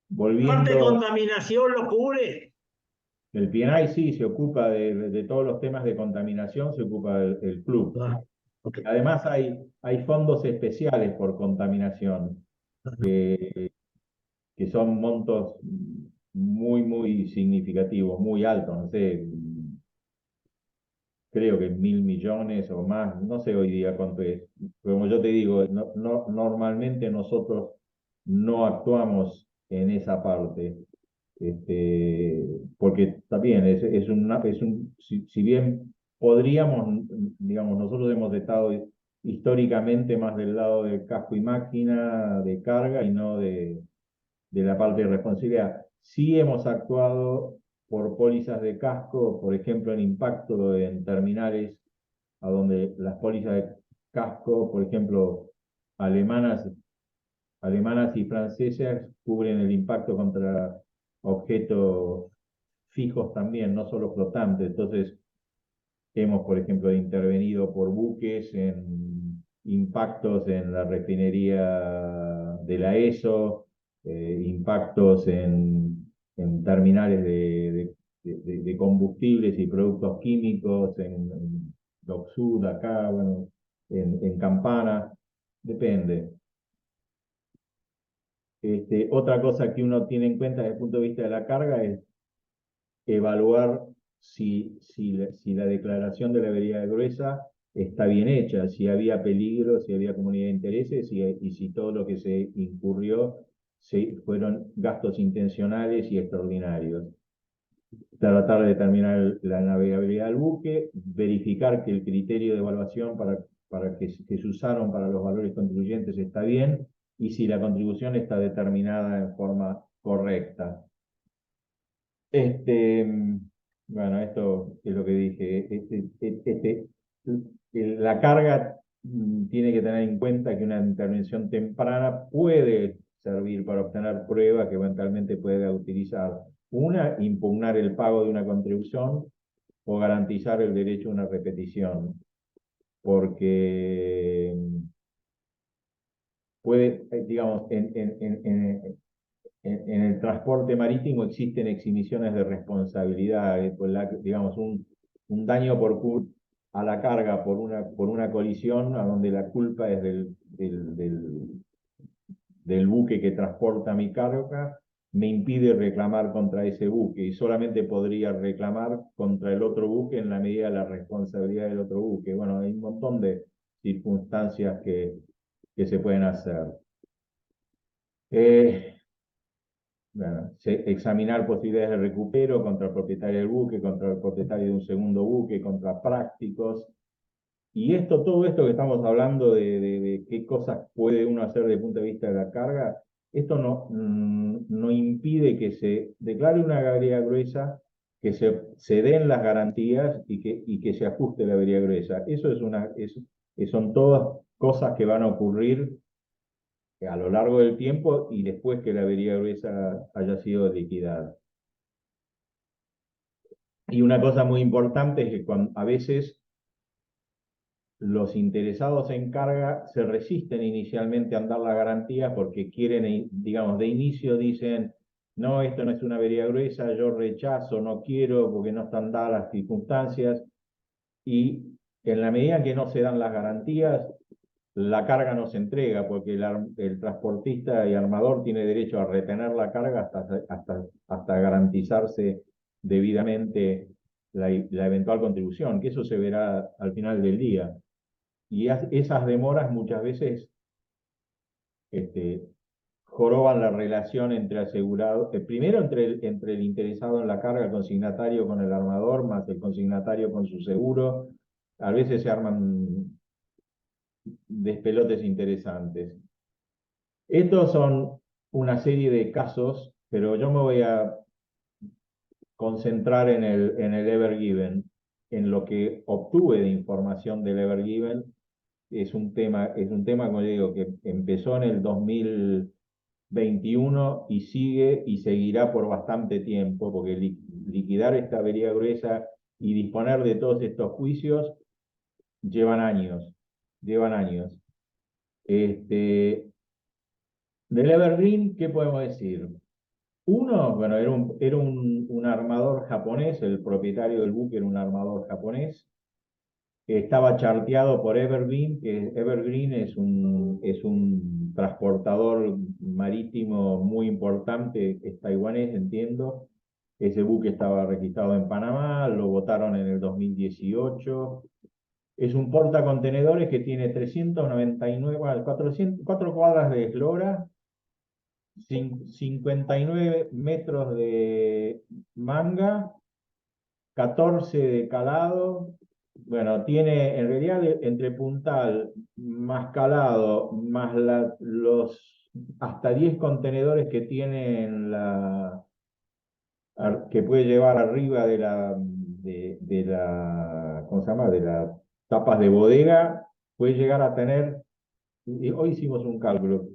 Volviendo, contaminación lo cubre? el PNI sí se ocupa de todos los temas de contaminación, se ocupa el club. Ah, ok. Además hay fondos especiales por contaminación, que son montos muy, muy significativos, muy altos, no sé, creo que 1.000 millones o más, no sé hoy día cuánto es. Como yo te digo, normalmente nosotros no actuamos en esa parte, porque también si bien podríamos, digamos, nosotros hemos estado históricamente más del lado de casco y máquina, de carga, y no de la parte de responsabilidad. Sí hemos actuado por pólizas de casco, por ejemplo, en impacto en terminales, a donde las pólizas de casco, por ejemplo, alemanas y francesas, cubren el impacto contra objetos fijos también, no solo flotantes. Entonces, hemos, por ejemplo, intervenido por buques en impactos en la refinería de la ESO, impactos en terminales de combustibles y productos químicos, en Dock Sud, acá, bueno, en Campana, depende. Otra cosa que uno tiene en cuenta desde el punto de vista de la carga es evaluar si la declaración de la avería gruesa está bien hecha, si había peligro, si había comunidad de intereses y si todo lo que se incurrió fueron gastos intencionales y extraordinarios. Tratar de determinar la navegabilidad del buque, verificar que el criterio de evaluación que se usaron para los valores contribuyentes está bien y si la contribución está determinada en forma correcta. Bueno, esto es lo que dije. La carga tiene que tener en cuenta que una intervención temprana puede servir para obtener pruebas que eventualmente pueda utilizar. Una, impugnar el pago de una contribución, o garantizar el derecho a una repetición, porque puede, digamos, en el transporte marítimo existen exhibiciones de responsabilidad, pues digamos, un daño a la carga por una colisión, a donde la culpa es del buque que transporta mi carga, me impide reclamar contra ese buque, y solamente podría reclamar contra el otro buque en la medida de la responsabilidad del otro buque. Bueno, hay un montón de circunstancias que se pueden hacer. Bueno, examinar posibilidades de recupero contra el propietario del buque, contra el propietario de un segundo buque, contra prácticos. Y todo esto que estamos hablando de qué cosas puede uno hacer desde el punto de vista de la carga, esto no impide que se declare una avería gruesa, que se den las garantías y que se ajuste la avería gruesa. Eso son todas cosas que van a ocurrir a lo largo del tiempo y después que la avería gruesa haya sido liquidada. Y una cosa muy importante es que a veces los interesados en carga se resisten inicialmente a dar la garantía porque quieren, digamos, de inicio dicen, no, esto no es una avería gruesa, yo rechazo, no quiero porque no están dadas las circunstancias, y en la medida en que no se dan las garantías, la carga no se entrega porque el transportista y armador tiene derecho a retener la carga hasta garantizarse debidamente la eventual contribución, que eso se verá al final del día. Y esas demoras muchas veces joroban la relación entre asegurados, primero entre el interesado en la carga, el consignatario con el armador, más el consignatario con su seguro. A veces se arman despelotes interesantes. Estos son una serie de casos, pero yo me voy a concentrar en el Ever Given, en lo que obtuve de información del Ever Given. Es un tema, como digo, que empezó en el 2021 y sigue y seguirá por bastante tiempo, porque liquidar esta avería gruesa y disponer de todos estos juicios llevan años. Del Evergreen, ¿qué podemos decir? Uno, bueno, era un armador japonés, el propietario del buque era un armador japonés, que estaba charteado por Evergreen, que Evergreen es un transportador marítimo muy importante, es taiwanés, entiendo. Ese buque estaba registrado en Panamá, lo votaron en el 2018. Es un portacontenedores que tiene 399, 4 cuadras de eslora, 59 metros de manga, 14 de calado. Bueno, tiene en realidad entre puntal más calado, más los hasta 10 contenedores que tiene que puede llevar arriba de la ¿cómo se llama? De las tapas de bodega, puede llegar a tener, hoy hicimos un cálculo,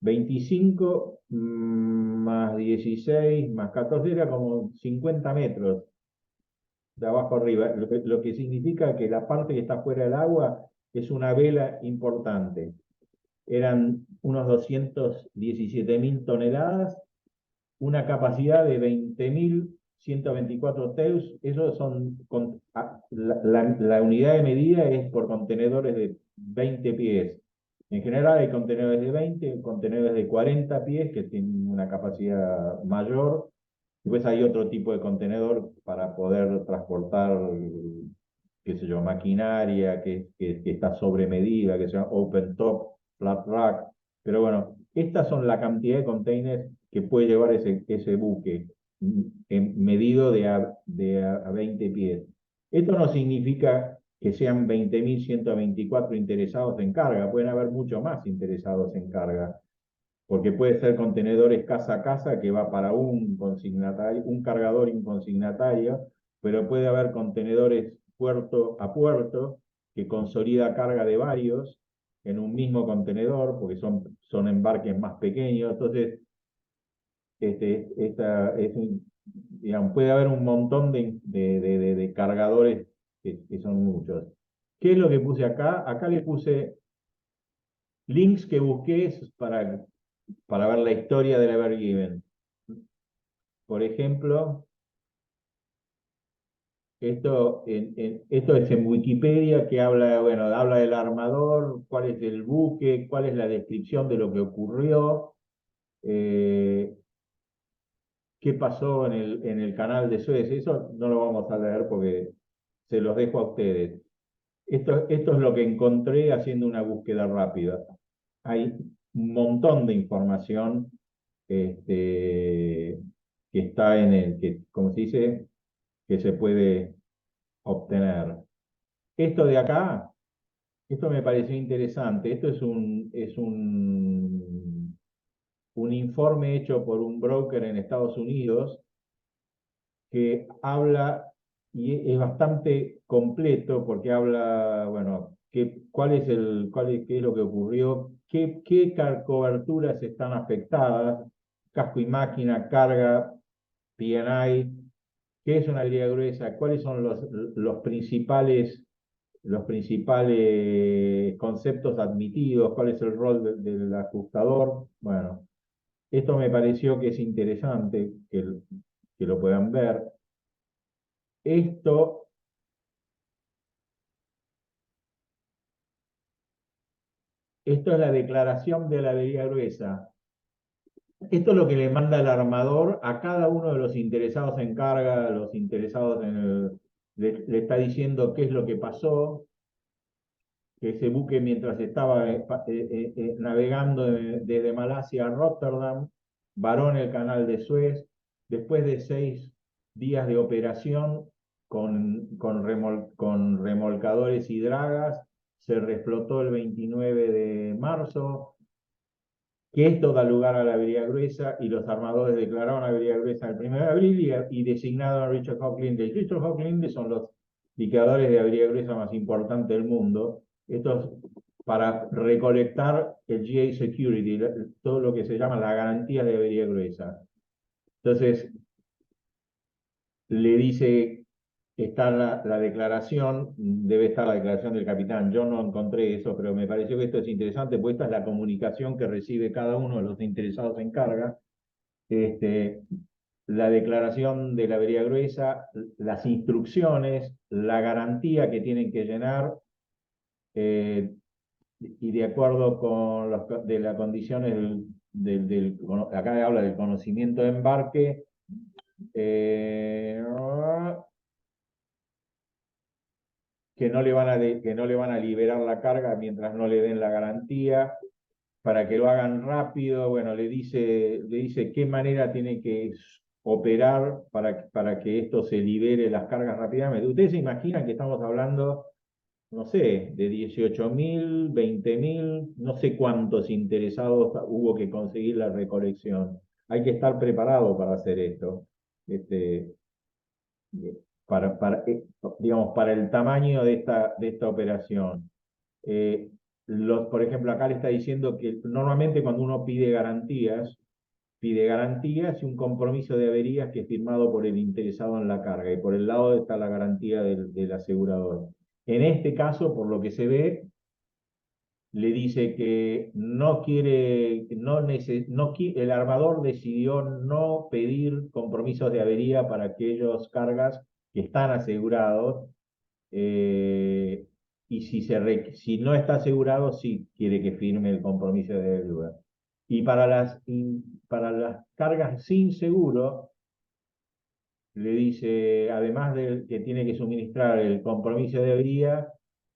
25 más 16 más 14 era como 50 metros de abajo arriba, lo que significa que la parte que está fuera del agua es una vela importante. Eran unos 217.000 toneladas, una capacidad de 20.124 TEUs. Esos son, la unidad de medida es por contenedores de 20 pies. En general hay contenedores de 20, contenedores de 40 pies que tienen una capacidad mayor. Después hay otro tipo de contenedor para poder transportar, qué sé yo, maquinaria que está sobre medida, que se llama open top, flat rack. Pero bueno, estas son la cantidad de containers que puede llevar ese buque, medido de a 20 pies. Esto no significa que sean 20.124 interesados en carga, pueden haber mucho más interesados en carga, porque puede ser contenedores casa a casa que va para un consignatario, un cargador y un consignatario, pero puede haber contenedores puerto a puerto que consolida carga de varios en un mismo contenedor, porque son embarques más pequeños. Entonces, digamos, puede haber un montón de cargadores que son muchos. ¿Qué es lo que puse acá? Acá le puse links que busqué para ver la historia del Evergiven. Por ejemplo, esto es en Wikipedia, que habla, bueno, habla del armador, cuál es el buque, cuál es la descripción de lo que ocurrió, qué pasó en el canal de Suez. Eso no lo vamos a leer porque se los dejo a ustedes. Esto es lo que encontré haciendo una búsqueda rápida. Hay un montón de información que está como se dice, que se puede obtener. Esto de acá, esto me pareció interesante. Esto es un informe hecho por un broker en Estados Unidos que habla, y es bastante completo porque habla, bueno, qué es lo que ocurrió, qué coberturas están afectadas, casco y máquina, carga, P&I, qué es una habilidad gruesa, cuáles son los principales conceptos admitidos, cuál es el rol del ajustador. Bueno, esto me pareció que es interesante que lo puedan ver. Esto es la declaración de la avería gruesa. Esto es lo que le manda el armador a cada uno de los interesados en carga, los interesados le está diciendo qué es lo que pasó, que ese buque mientras estaba navegando desde Malasia a Rotterdam, varó en el canal de Suez, después de 6 días de operación con remolcadores y dragas, se reflotó el 29 de marzo, que esto da lugar a la avería gruesa y los armadores declararon avería gruesa el 1 de abril y designaron a Richard Hawk Lindley. Richard Hawk Lindley son los indicadores de avería gruesa más importantes del mundo. Esto es para recolectar el GA Security, todo lo que se llama la garantía de avería gruesa. Entonces, le dice, está la declaración, debe estar la declaración del capitán. Yo no encontré eso, pero me pareció que esto es interesante, porque esta es la comunicación que recibe cada uno de los interesados en carga. La declaración de la avería gruesa, las instrucciones, la garantía que tienen que llenar, y de acuerdo con las condiciones acá habla del conocimiento de embarque, que no le van a liberar la carga mientras no le den la garantía, para que lo hagan rápido. Bueno, le dice qué manera tiene que operar para que esto se libere las cargas rápidamente. Ustedes se imaginan que estamos hablando, no sé, de 18.000, 20.000, no sé cuántos interesados hubo que conseguir la recolección. Hay que estar preparado para hacer esto. Digamos, para el tamaño de esta operación. Por ejemplo, acá le está diciendo que normalmente cuando uno pide garantías y un compromiso de averías que es firmado por el interesado en la carga, y por el lado está la garantía del asegurador. En este caso, por lo que se ve, le dice que el armador decidió no pedir compromisos de avería para aquellos cargas que están asegurados, y si no está asegurado, sí quiere que firme el compromiso de deuda. Y para las cargas sin seguro, le dice, además de que tiene que suministrar el compromiso de avería,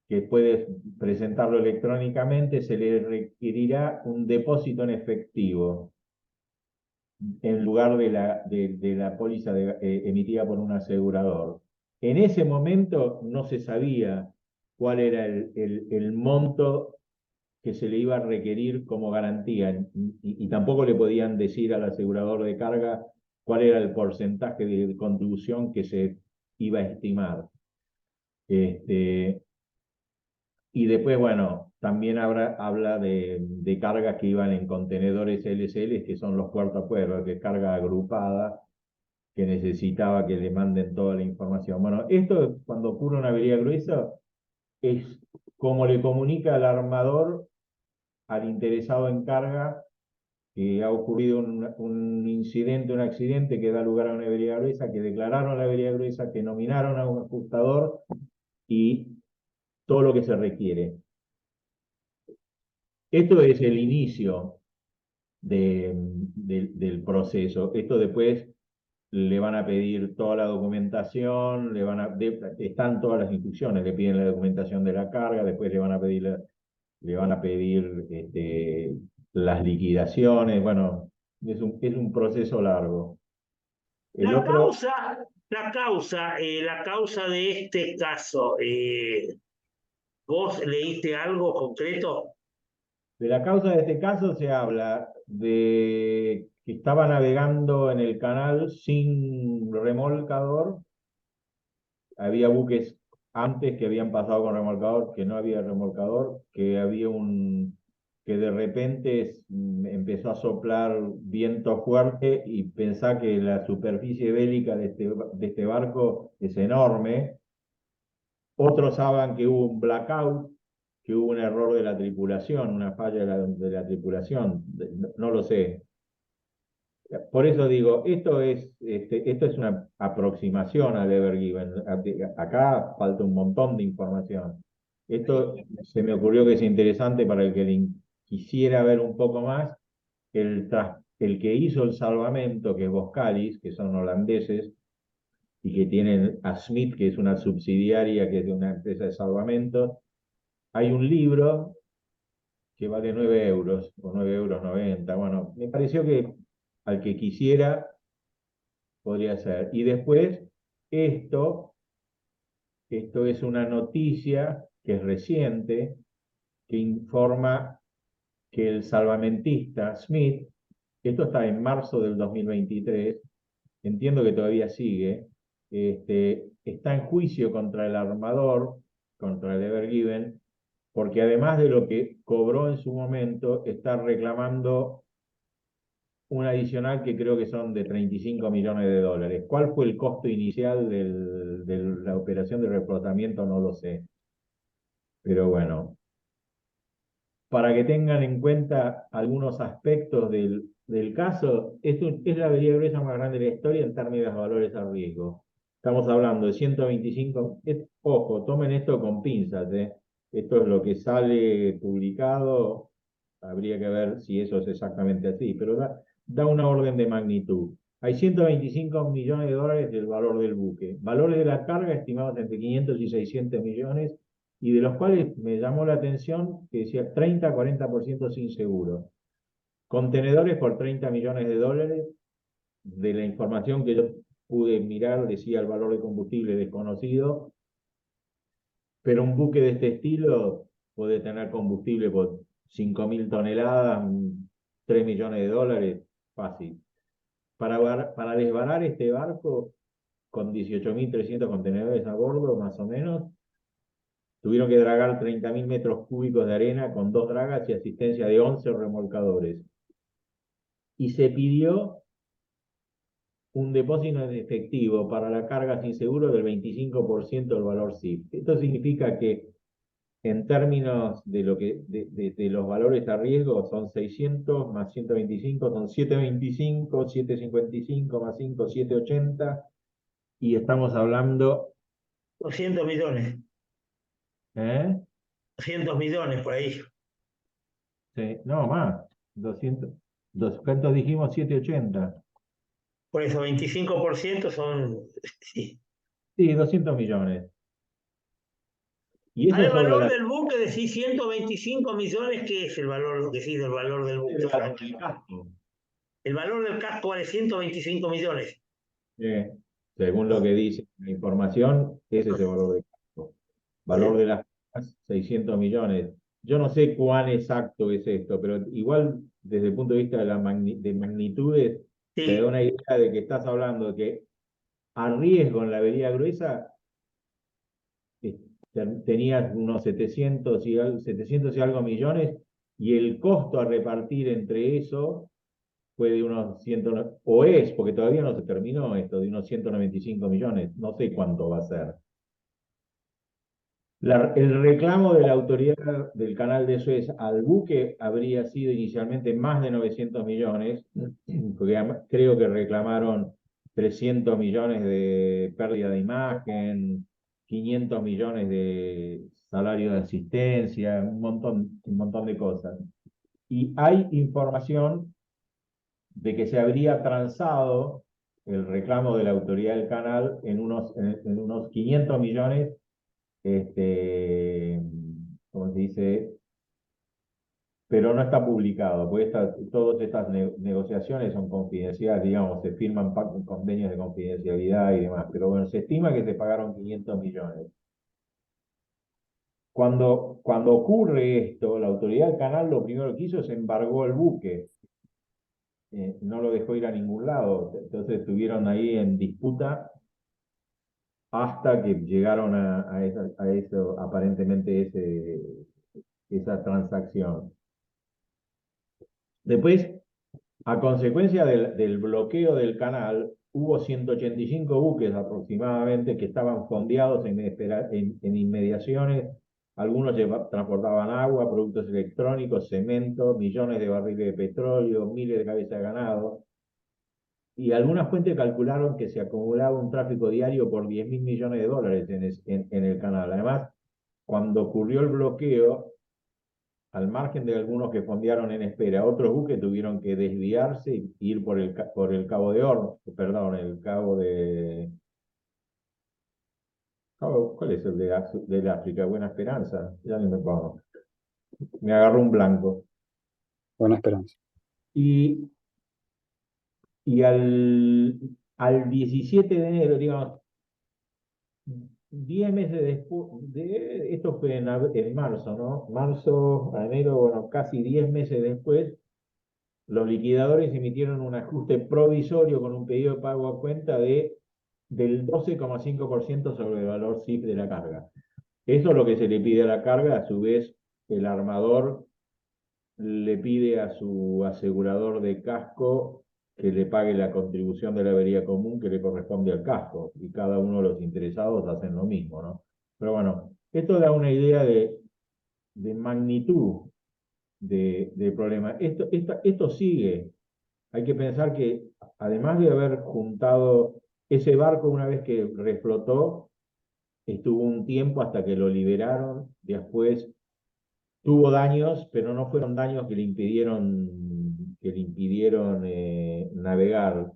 que puede presentarlo electrónicamente, se le requerirá un depósito en efectivo en lugar de la póliza emitida por un asegurador. En ese momento no se sabía cuál era el monto que se le iba a requerir como garantía, y tampoco le podían decir al asegurador de carga cuál era el porcentaje de contribución que se iba a estimar. Y después, bueno, también habla de cargas que iban en contenedores LCL, que son los puerto a puerto, que es carga agrupada, que necesitaba que le manden toda la información. Bueno, esto cuando ocurre una avería gruesa es como le comunica al armador al interesado en carga que ha ocurrido un incidente, un accidente que da lugar a una avería gruesa, que declararon la avería gruesa, que nominaron a un ajustador y todo lo que se requiere. Esto es el inicio del proceso. Esto después le van a pedir toda la documentación, están todas las instrucciones, le piden la documentación de la carga, después le van a pedir las liquidaciones, bueno, es un proceso largo. El La otro, causa de este caso, ¿vos leíste algo concreto? de la causa de este caso se habla de que estaba navegando en el canal sin remolcador. Había buques antes que habían pasado con remolcador, que no había remolcador, que de repente empezó a soplar viento fuerte y pensá que la superficie bélica de este barco es enorme. Otros hablan que hubo un blackout, que hubo un error de la tripulación, una falla de la tripulación, no lo sé. Por eso digo, esto es una aproximación al Ever Given. Acá falta un montón de información. Esto se me ocurrió que es interesante para el que quisiera ver un poco más. El que hizo el salvamento, que es Boskalis, que son holandeses, y que tienen a Smith, que es una subsidiaria, que es de una empresa de salvamento. Hay un libro que vale 9 euros, o 9,90 €. Bueno, me pareció que al que quisiera podría ser. Y después, esto es una noticia que es reciente, que informa que el salvamentista Smith, esto está en marzo del 2023, entiendo que todavía sigue, está en juicio contra el armador, contra el Ever Given, porque además de lo que cobró en su momento, está reclamando un adicional que creo que son de 35 millones de dólares. ¿Cuál fue el costo inicial de la operación de reflotamiento? No lo sé. Pero bueno, para que tengan en cuenta algunos aspectos del caso, esto es la avería gruesa más grande de la historia en términos de valores a riesgo. Estamos hablando de 125, ojo, tomen esto con pinzas, ¿eh? Esto es lo que sale publicado, habría que ver si eso es exactamente así, pero da una orden de magnitud. Hay 125 millones de dólares del valor del buque. Valores de la carga estimados entre 500 y 600 millones, y de los cuales me llamó la atención que decía 30-40% sin seguro. Contenedores por 30 millones de dólares. De la información que yo pude mirar, decía el valor de combustible desconocido, pero un buque de este estilo puede tener combustible por 5.000 toneladas, 3 millones de dólares, fácil. Para desbarar este barco, con 18.300 contenedores a bordo, más o menos, tuvieron que dragar 30.000 metros cúbicos de arena con 2 dragas y asistencia de 11 remolcadores. Y se pidió un depósito en efectivo para la carga sin seguro del 25% del valor CIF. Esto significa que en términos de los valores a riesgo son 600 más 125, son 725, 755 más 5, 780, y estamos hablando... 200 millones. ¿Eh? 200 millones por ahí. Sí, no, más. 200, ¿cuántos dijimos? 780. Por eso, 25% son... Sí. Sí, 200 millones. Y eso El es solo valor del buque, decís 125 millones, ¿qué es el valor, lo que sí, del valor del buque? el valor del casco. El valor del casco vale 125 millones. Según lo que dice la información, ese es el valor del casco. Valor de las casas, 600 millones. Yo no sé cuán exacto es esto, pero igual desde el punto de vista de magnitudes, te da una idea de que estás hablando de que a riesgo en la avería gruesa tenías unos 700 y algo millones, y el costo a repartir entre eso fue de unos 100, o es, porque todavía no se terminó esto, de unos 195 millones, no sé cuánto va a ser. El reclamo de la autoridad del Canal de Suez al buque habría sido inicialmente más de 900 millones, porque creo que reclamaron 300 millones de pérdida de imagen, 500 millones de salario de asistencia, un montón de cosas. Y hay información de que se habría transado el reclamo de la autoridad del canal en unos 500 millones, ¿cómo se dice? Pero no está publicado, porque todas estas negociaciones son confidenciales, digamos, se firman convenios de confidencialidad y demás, pero bueno, se estima que se pagaron 500 millones. Cuando ocurre esto, la autoridad del canal lo primero que hizo es embargó el buque, no lo dejó ir a ningún lado, entonces estuvieron ahí en disputa hasta que llegaron a eso, aparentemente esa transacción. Después, a consecuencia del bloqueo del canal, hubo 185 buques aproximadamente que estaban fondeados en inmediaciones. Algunos transportaban agua, productos electrónicos, cemento, millones de barriles de petróleo, miles de cabezas de ganado. Y algunas fuentes calcularon que se acumulaba un tráfico diario por 10.000 millones de dólares en el canal. Además, cuando ocurrió el bloqueo, al margen de algunos que fondearon en espera, otros buques tuvieron que desviarse y ir por el Cabo de Hornos, perdón, el Cabo de... ¿Cuál es el del África? Buena Esperanza, ya ni me acuerdo. Me agarró un blanco. Buena Esperanza. Y al 17 de enero, digamos, 10 meses después, esto fue en marzo, ¿no? Marzo, enero, bueno, casi 10 meses después, los liquidadores emitieron un ajuste provisorio con un pedido de pago a cuenta del 12,5% sobre el valor CIF de la carga. Eso es lo que se le pide a la carga, a su vez el armador le pide a su asegurador de casco que le pague la contribución de la avería común que le corresponde al casco, y cada uno de los interesados hacen lo mismo, ¿no? Pero bueno, esto da una idea de magnitud del problema. Esto sigue. Hay que pensar que, además de haber juntado ese barco, una vez que reflotó, estuvo un tiempo hasta que lo liberaron, después tuvo daños, pero no fueron daños que le impidieron navegar.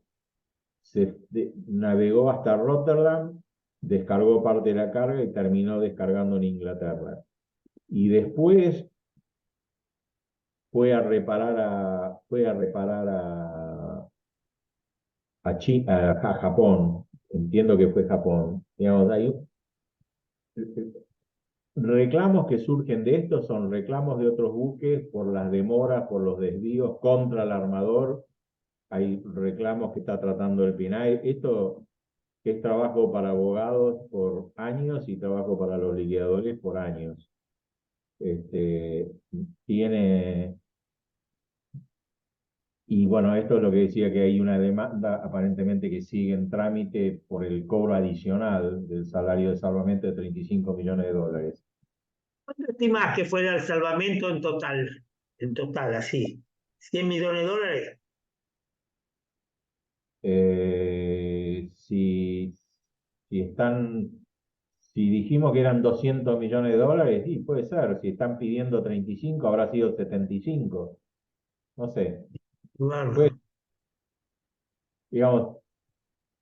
Navegó hasta Rotterdam, descargó parte de la carga y terminó descargando en Inglaterra. Y después fue a reparar a Japón. Entiendo que fue Japón. Digamos, hay reclamos que surgen de esto, son reclamos de otros buques por las demoras, por los desvíos contra el armador. Hay reclamos que está tratando el PNAE. Esto es trabajo para abogados por años y trabajo para los liquidadores por años. Y bueno, esto es lo que decía, que hay una demanda aparentemente que sigue en trámite por el cobro adicional del salario de salvamento de 35 millones de dólares. ¿Cuánto estimás que fuera el salvamento en total? En total, así. ¿100 millones de dólares? Si dijimos que eran 200 millones de dólares, sí, puede ser. Si están pidiendo 35, habrá sido 75. No sé. Claro. Pues, digamos,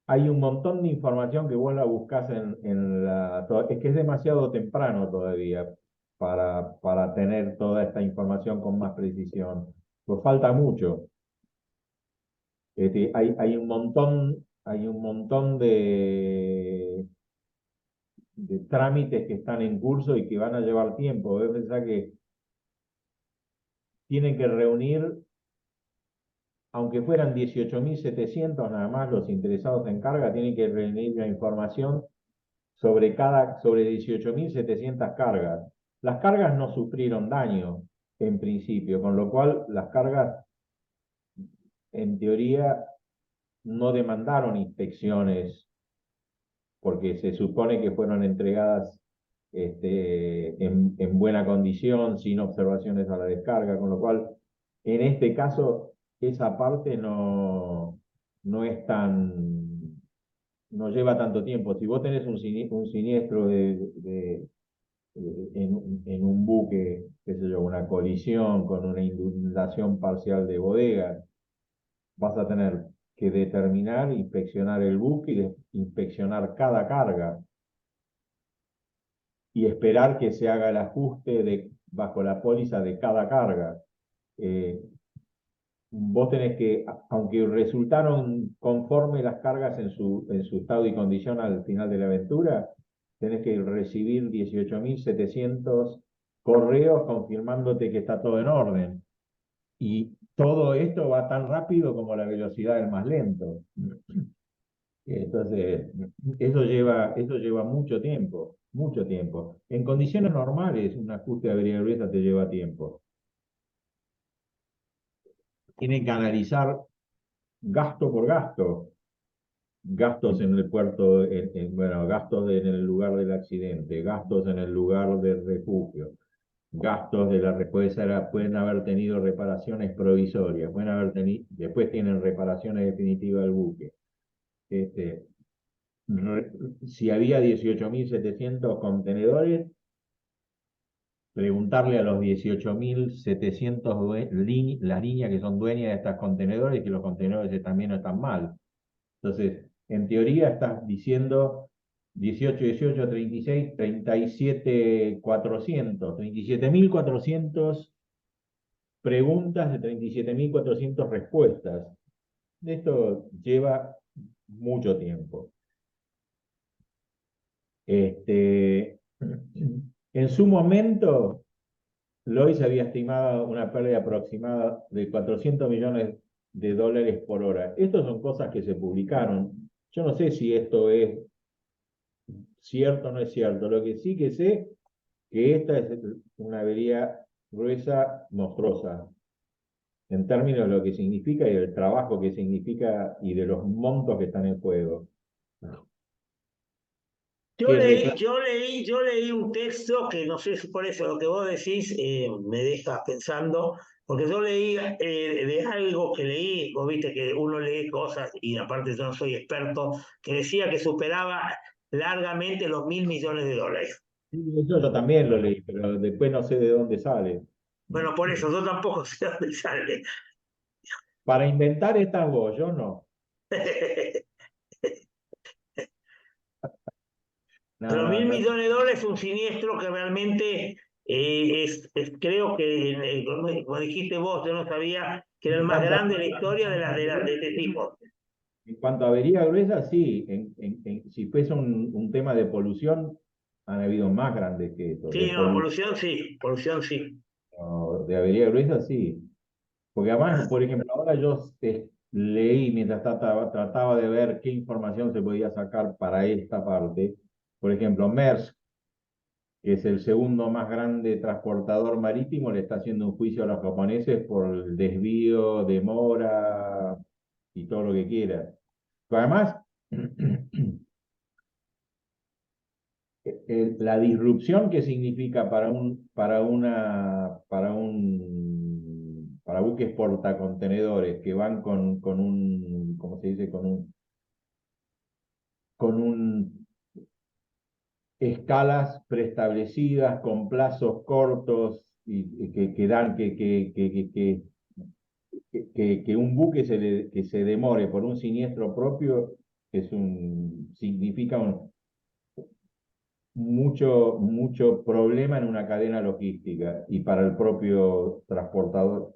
hay un montón de información que vos la buscás es que es demasiado temprano todavía para tener toda esta información con más precisión. Pues falta mucho. Hay un montón de trámites que están en curso y que van a llevar tiempo. Debes pensar que tienen que reunir, aunque fueran 18.700 nada más los interesados en carga, tienen que reunir la información sobre 18.700 cargas. Las cargas no sufrieron daño en principio, con lo cual las cargas en teoría, no demandaron inspecciones porque se supone que fueron entregadas en buena condición, sin observaciones a la descarga, con lo cual, en este caso, esa parte no es no lleva tanto tiempo. Si vos tenés un siniestro en un buque, qué sé yo, una colisión con una inundación parcial de bodega, vas a tener que determinar, inspeccionar el buque y inspeccionar cada carga y esperar que se haga el ajuste bajo la póliza de cada carga. Vos tenés que, aunque resultaron conforme las cargas en su estado y condición al final de la aventura, tenés que recibir 18.700 correos confirmándote que está todo en orden. Y todo esto va tan rápido como la velocidad del más lento. Entonces, eso lleva mucho tiempo, mucho tiempo. En condiciones normales, un ajuste de avería gruesa te lleva tiempo. Tienen que analizar gasto por gasto. Gastos en el puerto, bueno, gastos en el lugar del accidente, gastos en el lugar del refugio, gastos de la respuesta, pueden haber tenido reparaciones provisorias, después tienen reparaciones definitivas del buque. Si había 18.700 contenedores, preguntarle a los 18.700 las líneas que son dueñas de estos contenedores, que los contenedores también no están mal. Entonces, en teoría estás diciendo 18, 18, 36, 37.400 preguntas de 37.400 respuestas. Esto lleva mucho tiempo. En su momento, Lloyds había estimado una pérdida aproximada de 400 millones de dólares por hora. Estas son cosas que se publicaron. Yo no sé si esto es cierto o no es cierto. Lo que sí que sé que esta es una avería gruesa monstruosa en términos de lo que significa y del trabajo que significa y de los montos que están en juego. Yo leí un texto que no sé si por eso lo que vos decís me deja pensando, porque yo leí de algo que leí, vos viste que uno lee cosas y aparte yo no soy experto, que decía que superaba largamente los $1.000 millones. Sí, eso yo también lo leí, pero después no sé de dónde sale. Bueno, por eso yo tampoco sé dónde sale. Para inventar estas vos, yo no. Pero No, mil no. millones de dólares es un siniestro que realmente creo que, como dijiste vos, yo no sabía que era el En más cuanto a, grande de la historia de este tipo. en cuanto a avería gruesa, sí. Si fuese un tema de polución, han habido más grandes que eso. Sí, no, polución sí. De avería gruesa, sí. Porque además, por ejemplo, ahora yo leí mientras trataba de ver qué información se podía sacar para esta parte. Por ejemplo, Maersk, que es el segundo más grande transportador marítimo, le está haciendo un juicio a los japoneses por el desvío, demora y todo lo que quiera. Pero además, la disrupción que significa para buques portacontenedores que van con un, ¿cómo se dice? Con un escalas preestablecidas, con plazos cortos y que dan que un buque que se demore por un siniestro propio significa mucho problema en una cadena logística y para el propio transportador,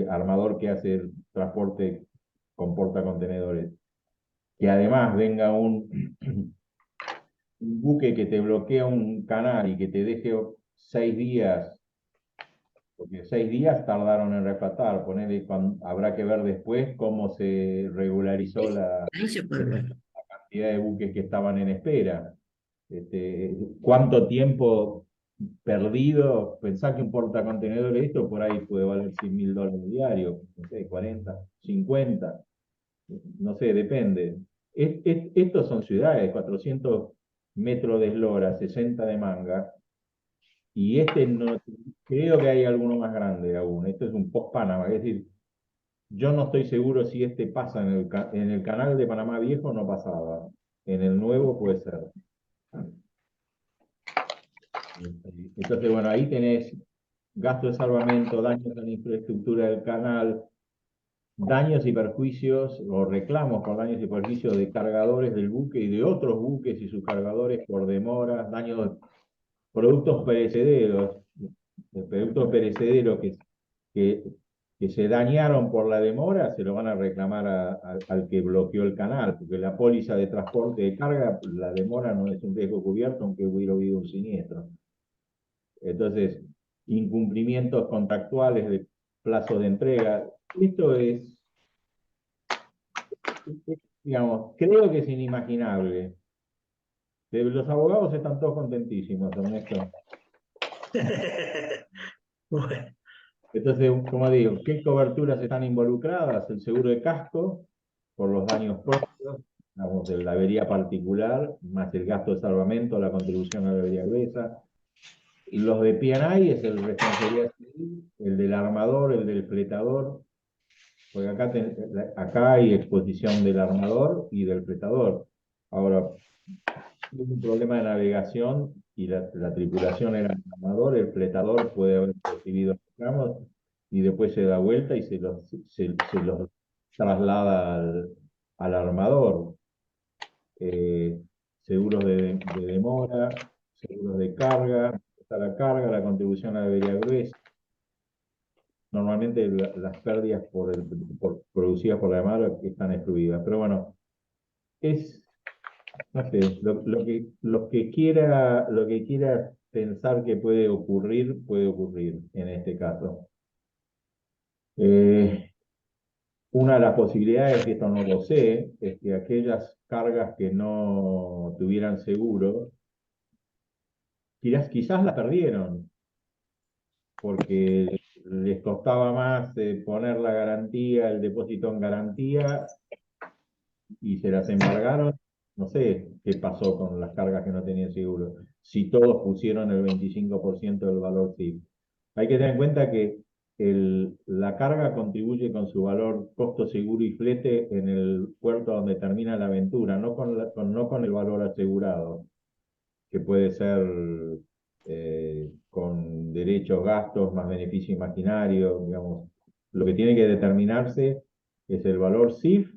armador que hace el transporte con portacontenedores. Que además venga un buque que te bloquea un canal y que te deje 6 días, porque 6 días tardaron en rescatar, habrá que ver después cómo se regularizó la cantidad de buques que estaban en espera. ¿Cuánto tiempo perdido, pensá que un portacontenedores esto por ahí puede valer $100.000 diarios, no sé, 40, 50, no sé, depende. Estos son ciudades, 400 metros de eslora, 60 de manga, y este no, creo que hay alguno más grande aún. Esto es un post-Panamá, es decir, yo no estoy seguro si este pasa en el canal de Panamá Viejo, no pasaba. En el nuevo puede ser. Entonces, bueno, ahí tenés gasto de salvamento, daños a la infraestructura del canal, daños y perjuicios o reclamos por daños y perjuicios de cargadores del buque y de otros buques y sus cargadores por demoras, daños, productos perecederos que, que se dañaron por la demora, se lo van a reclamar al que bloqueó el canal, porque la póliza de transporte de carga, la demora no es un riesgo cubierto, aunque hubiera habido un siniestro. Entonces, incumplimientos contractuales de plazo de entrega. Esto es, digamos, creo que es inimaginable. Los abogados están todos contentísimos, Ernesto. Bueno, Entonces, como digo, ¿qué coberturas están involucradas? El seguro de casco, por los daños propios, digamos, de la avería particular, más el gasto de salvamento, la contribución a la avería gruesa. Los de P&I es el responsabilidad civil, el del armador, el del fletador, porque acá hay exposición del armador y del fletador. Ahora, si es un problema de navegación y la tripulación era el armador, el fletador puede haber recibido reclamos y después se da vuelta y se los traslada al armador. Seguros de demora, seguros de carga, está la carga, la contribución a la avería gruesa. Normalmente las pérdidas producidas por la demora están excluidas. Pero bueno, no sé, lo que quiera pensar que puede ocurrir en este caso. Una de las posibilidades, y esto no lo sé, es que aquellas cargas que no tuvieran seguro, quizás la perdieron, porque les costaba más poner la garantía, el depósito en garantía, y se las embargaron. No sé qué pasó con las cargas que no tenían seguro, si todos pusieron el 25% del valor CIF. Hay que tener en cuenta que la carga contribuye con su valor costo seguro y flete en el puerto donde termina la aventura, no con el valor asegurado, que puede ser con derechos, gastos, más beneficio imaginario, digamos. Lo que tiene que determinarse es el valor CIF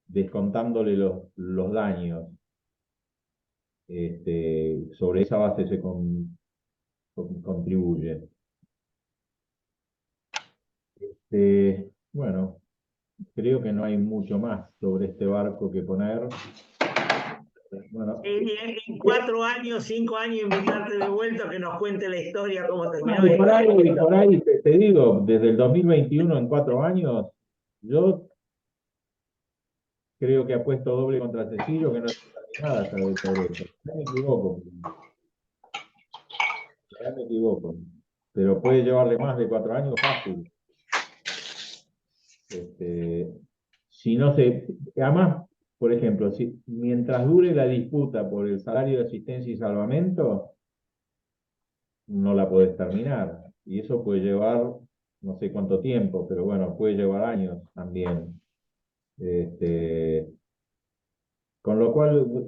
descontándole los daños. Sobre esa base se contribuye. Bueno, creo que no hay mucho más sobre este barco que poner. Bueno, en 4 años, 5 años, invitarte de vuelta que nos cuente la historia, cómo terminó. y por ahí te digo, desde el 2021 en 4 años, yo creo que apuesto doble contra Cecilio, que no es nada hasta el febrero. Ya me equivoco, pero puede llevarle más de 4 años fácil. Si no se, además, por ejemplo, mientras dure la disputa por el salario de asistencia y salvamento, no la podés terminar. Y eso puede llevar, no sé cuánto tiempo, pero bueno, puede llevar años también. Con lo cual,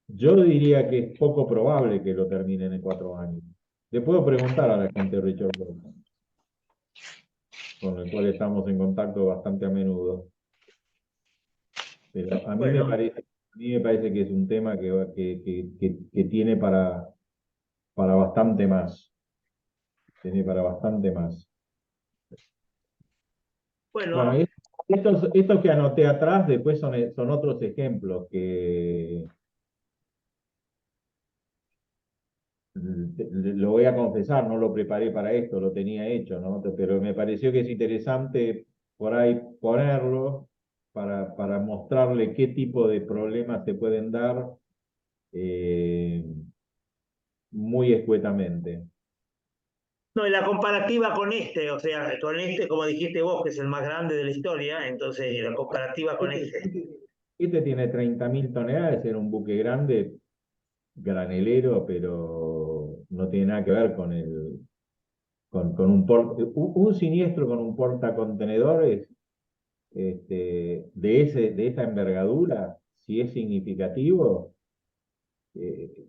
yo diría que es poco probable que lo terminen en 4 años. Le puedo preguntar a la gente de Richard Burton, con el cual estamos en contacto bastante a menudo. Pero a mí me parece que es un tema que tiene para bastante más. Tiene para bastante más. Bueno, estos que anoté atrás después son otros ejemplos que lo voy a confesar, no lo preparé para esto, lo tenía hecho, ¿no? Pero me pareció que es interesante por ahí ponerlo para mostrarle qué tipo de problemas se pueden dar muy escuetamente. No, y la comparativa con este, o sea, con este, como dijiste vos, que es el más grande de la historia, entonces la comparativa con este. Este tiene 30.000 toneladas, era un buque grande, granelero, pero no tiene nada que ver con con un siniestro con un portacontenedores de esa envergadura, si es significativo, eh,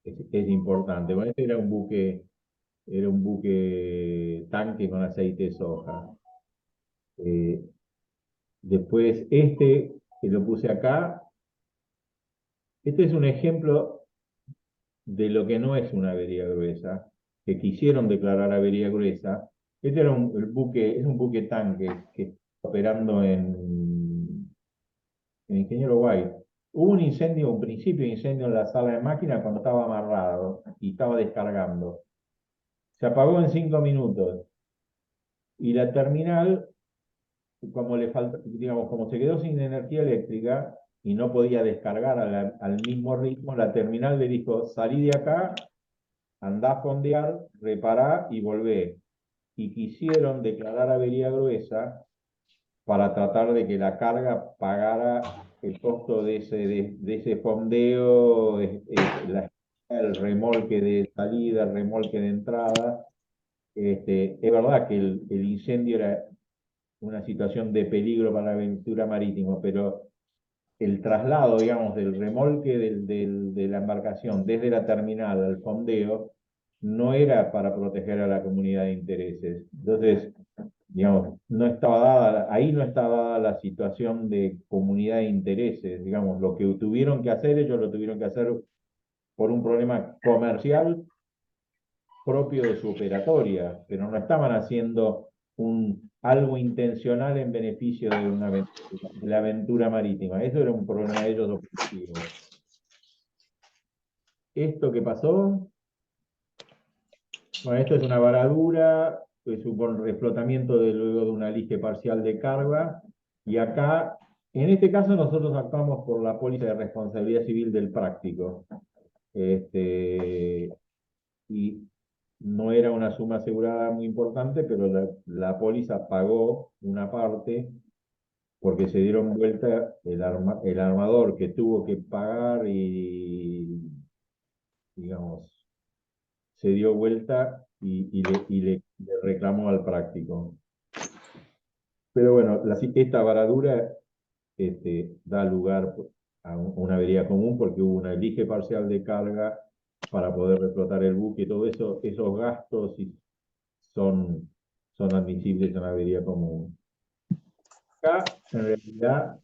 es importante. Bueno, este era un buque tanque con aceite de soja. Eh, Después que lo puse acá, este es un ejemplo de lo que no es una avería gruesa, que quisieron declarar avería gruesa. Este era el buque, es un buque tanque que está operando en Ingeniero White. Hubo un incendio, un principio de incendio en la sala de máquinas cuando estaba amarrado y estaba descargando. Se apagó en 5 minutos. Y la terminal, como le falta, digamos, como se quedó sin energía eléctrica y no podía descargar al mismo ritmo, la terminal le dijo, salí de acá, andá a fondear, repará y volvé. Y quisieron declarar avería gruesa para tratar de que la carga pagara el costo de ese fondeo, el remolque de salida, el remolque de entrada. Es verdad que el incendio era una situación de peligro para la aventura marítima, pero el traslado, digamos, del remolque de la embarcación desde la terminal al fondeo no era para proteger a la comunidad de intereses. Entonces, digamos, ahí no estaba dada la situación de comunidad de intereses, digamos, lo que tuvieron que hacer, ellos lo tuvieron que hacer por un problema comercial propio de su operatoria, pero no estaban haciendo algo intencional en beneficio de la aventura marítima. Eso era un problema de ellos operativo. Esto que pasó, bueno, esto es una varadura, que supone reflotamiento luego de un alije parcial de carga, y acá, en este caso nosotros actuamos por la póliza de responsabilidad civil del práctico. Y no era una suma asegurada muy importante, pero la póliza pagó una parte porque se dieron vuelta el armador que tuvo que pagar y, digamos, se dio vuelta le reclamó al práctico. Pero bueno, esta varadura da lugar a una avería común porque hubo una elige parcial de carga para poder reflotar el buque y todo eso, esos gastos son admisibles en una avería común. Acá, en realidad,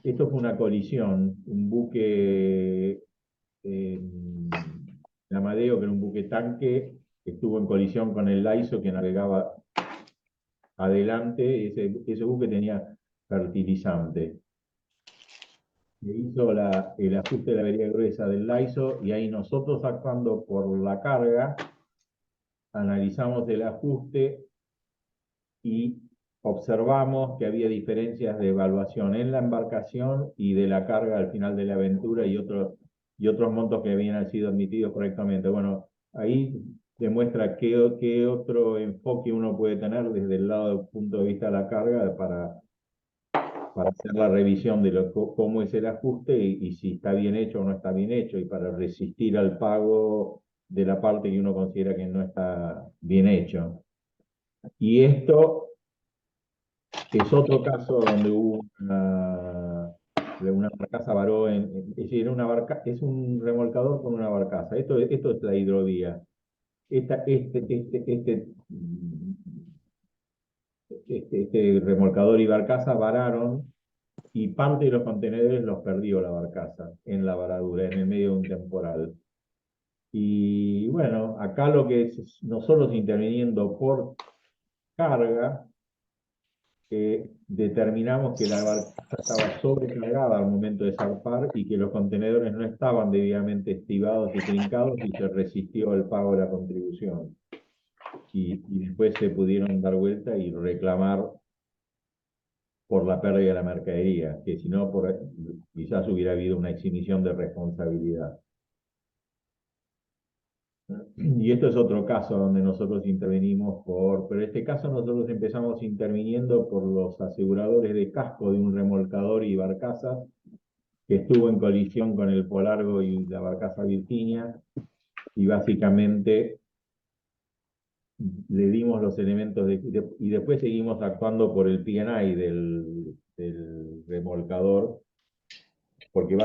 esto fue una colisión, un buque Amadeo, que era un buque tanque, estuvo en colisión con el Laiso que navegaba adelante, ese buque tenía fertilizante. Se hizo el ajuste de la avería gruesa del Laiso y ahí nosotros, actuando por la carga, analizamos el ajuste y observamos que había diferencias de evaluación en la embarcación y de la carga al final de la aventura y otros montos que habían sido admitidos correctamente. Bueno, ahí demuestra qué otro enfoque uno puede tener desde el lado del punto de vista de la carga para hacer la revisión de cómo es el ajuste y si está bien hecho o no está bien hecho, y para resistir al pago de la parte que uno considera que no está bien hecho. Y esto es otro caso donde hubo una barcaza varó es decir, es un remolcador con una barcaza. Esto es la hidrovía. Este remolcador y barcaza vararon y parte de los contenedores los perdió la barcaza en la varadura, en el medio de un temporal. Y bueno, acá lo que es nosotros interviniendo por carga, determinamos que la barcaza estaba sobrecargada al momento de zarpar y que los contenedores no estaban debidamente estivados y trincados y se resistió el pago de la contribución. Y después se pudieron dar vuelta y reclamar por la pérdida de la mercadería, que si no, quizás hubiera habido una exhibición de responsabilidad. Y esto es otro caso donde nosotros intervenimos pero en este caso nosotros empezamos interviniendo por los aseguradores de casco de un remolcador y barcaza que estuvo en colisión con el Polargo y la barcaza Virginia, y básicamente le dimos los elementos y después seguimos actuando por el P&I del remolcador, porque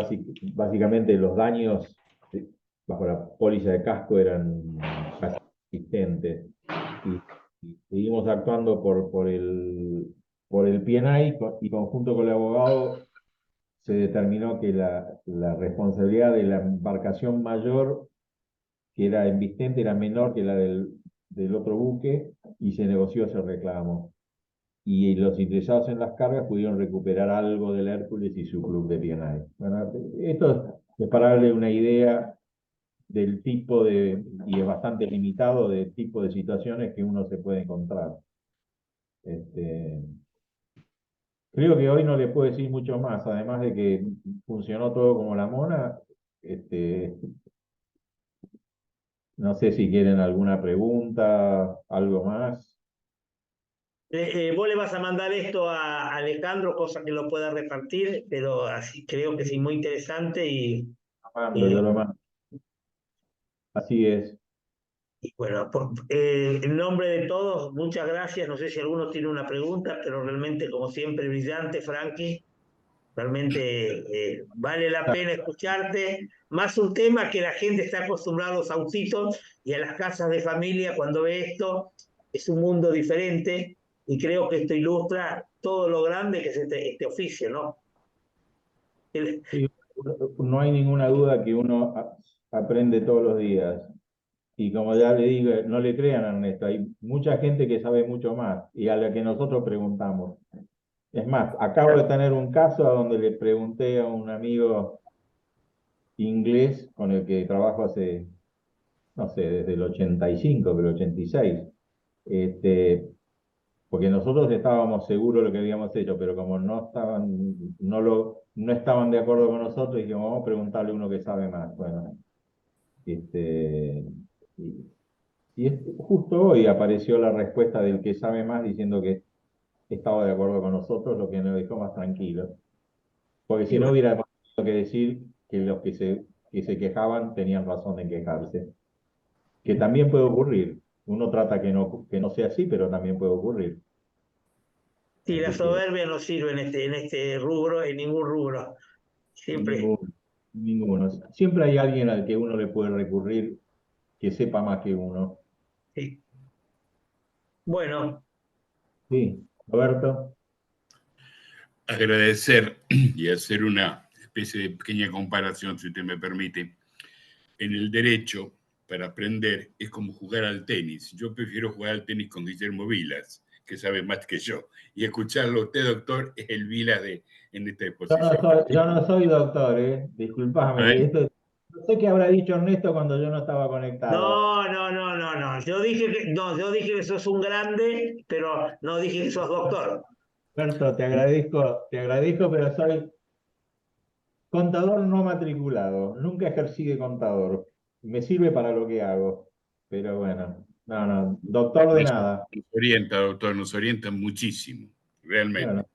básicamente los daños bajo la póliza de casco eran casi inexistentes. Y seguimos actuando por el P&I y conjunto con el abogado se determinó que la responsabilidad de la embarcación mayor, que era en Vicente, era menor que la del otro buque, y se negoció ese reclamo. Y los interesados en las cargas pudieron recuperar algo del Hércules y su club de P&I. Bueno, esto es para darle una idea del tipo y es bastante limitado, del tipo de situaciones que uno se puede encontrar. Creo que hoy no le puedo decir mucho más, además de que funcionó todo como la mona. No sé si quieren alguna pregunta, algo más. Vos le vas a mandar esto a Alejandro, cosa que lo pueda repartir, pero así creo que sí, muy interesante Yo lo mando. Así es. y bueno, en nombre de todos, muchas gracias. No sé si alguno tiene una pregunta, pero realmente, como siempre, brillante, Frankie. Realmente vale la pena escucharte. Más un tema que la gente está acostumbrada a los autitos y a las casas de familia cuando ve esto. Es un mundo diferente y creo que esto ilustra todo lo grande que es este oficio, ¿no? Sí, no hay ninguna duda que uno aprende todos los días. Y como ya le digo, no le crean a Ernesto, hay mucha gente que sabe mucho más y a la que nosotros preguntamos. Es más, acabo de tener un caso a donde le pregunté a un amigo inglés con el que trabajo hace, no sé, desde el 85, pero 86. Porque nosotros estábamos seguros de lo que habíamos hecho, pero como no estaban de acuerdo con nosotros, dijimos, vamos a preguntarle a uno que sabe más. Bueno, y, justo hoy apareció la respuesta del que sabe más diciendo que estaba de acuerdo con nosotros, lo que nos dejó más tranquilos. Porque si no hubiera que decir que los que se quejaban tenían razón en quejarse. Que también puede ocurrir. Uno trata que no sea así, pero también puede ocurrir. Sí, la Así que soberbia no sirve en este rubro, en ningún rubro. Siempre. ninguno. Siempre hay alguien al que uno le puede recurrir que sepa más que uno. Sí. Bueno, Sí, Roberto. Agradecer y hacer una especie de pequeña comparación, si usted me permite. En el derecho, para aprender, es como jugar al tenis. Yo prefiero jugar al tenis con Guillermo Vilas, que sabe más que yo. Y escucharlo a usted, doctor, es el Vilas en esta exposición. Yo no soy doctor, ¿eh? Disculpame. No sé qué habrá dicho Ernesto cuando yo no estaba conectado. no. Yo dije que sos un grande, pero no dije que sos doctor. Roberto, te agradezco, pero soy contador no matriculado. Nunca ejercí de contador. Me sirve para lo que hago. Pero bueno, no, doctor de nada. Nos orienta, doctor, nos orienta muchísimo, realmente. Bueno,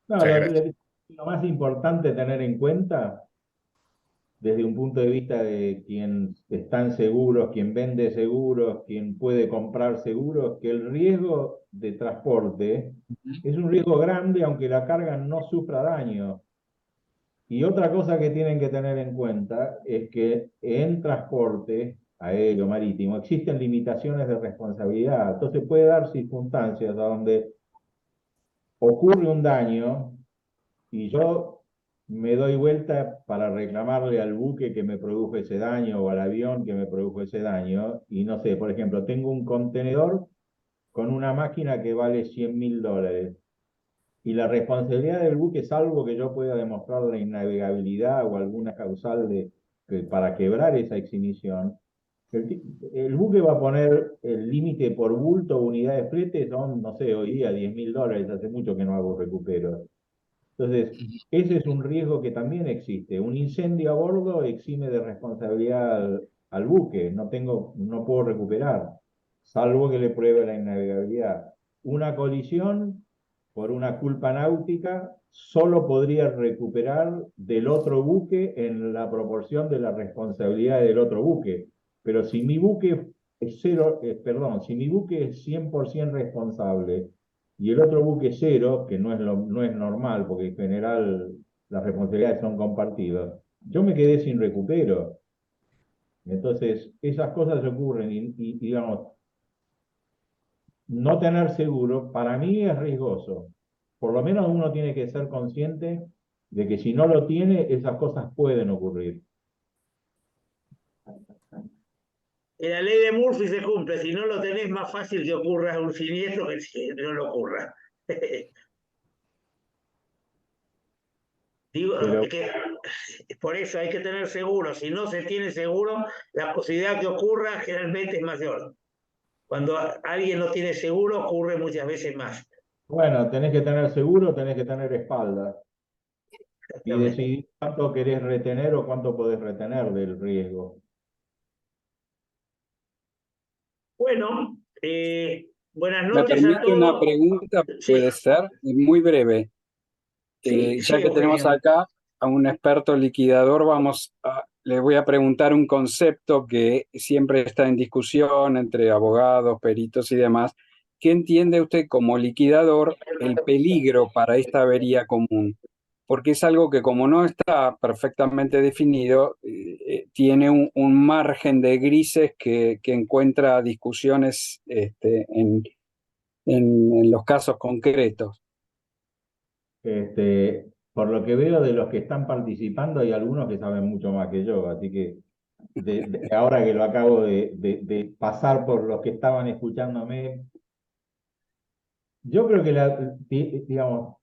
no, Muchas gracias. lo más importante tener en cuenta desde un punto de vista de quien están seguros, quien vende seguros, quien puede comprar seguros, que el riesgo de transporte es un riesgo grande aunque la carga no sufra daño. Y otra cosa que tienen que tener en cuenta es que en transporte aéreo, marítimo, existen limitaciones de responsabilidad. Entonces puede dar circunstancias donde ocurre un daño y yo me doy vuelta para reclamarle al buque que me produjo ese daño o al avión que me produjo ese daño. Y no sé, por ejemplo, tengo un contenedor con una máquina que vale $100.000. Y la responsabilidad del buque, salvo que yo pueda demostrar la innavegabilidad o alguna causal para quebrar esa exhibición, el buque va a poner el límite por bulto o unidad de flete, son, no sé, hoy día $10.000, hace mucho que no hago recuperos. Entonces, ese es un riesgo que también existe. Un incendio a bordo exime de responsabilidad al buque, no puedo recuperar, salvo que le pruebe la innavegabilidad. Una colisión por una culpa náutica solo podría recuperar del otro buque en la proporción de la responsabilidad del otro buque. Pero si mi buque es si mi buque es 100% responsable y el otro buque es cero, que no es normal, porque en general las responsabilidades son compartidas, yo me quedé sin recupero. Entonces, esas cosas ocurren y digamos, no tener seguro para mí es riesgoso. Por lo menos uno tiene que ser consciente de que si no lo tiene, esas cosas pueden ocurrir. La ley de Murphy se cumple, si no lo tenés, más fácil que ocurra un siniestro que si no lo ocurra. Digo Pero que por eso hay que tener seguro. Si no se tiene seguro, la posibilidad que ocurra generalmente es mayor. Cuando alguien no tiene seguro, ocurre muchas veces más. bueno, tenés que tener seguro, tenés que tener espalda y decidir cuánto querés retener o cuánto podés retener del riesgo. Bueno, buenas ¿Me noches a permite una todos. pregunta? Sí, Puede ser, muy breve. sí, Ya sí, que tenemos Eugenio. acá a un experto liquidador, le voy a preguntar un concepto que siempre está en discusión entre abogados, peritos y demás. ¿Qué entiende usted como liquidador el peligro para esta avería común? Porque es algo que, como no está perfectamente definido, tiene un margen de grises que encuentra discusiones en los casos concretos. Por lo que veo de los que están participando, hay algunos que saben mucho más que yo, así que ahora que lo acabo de pasar por los que estaban escuchándome, yo creo que digamos,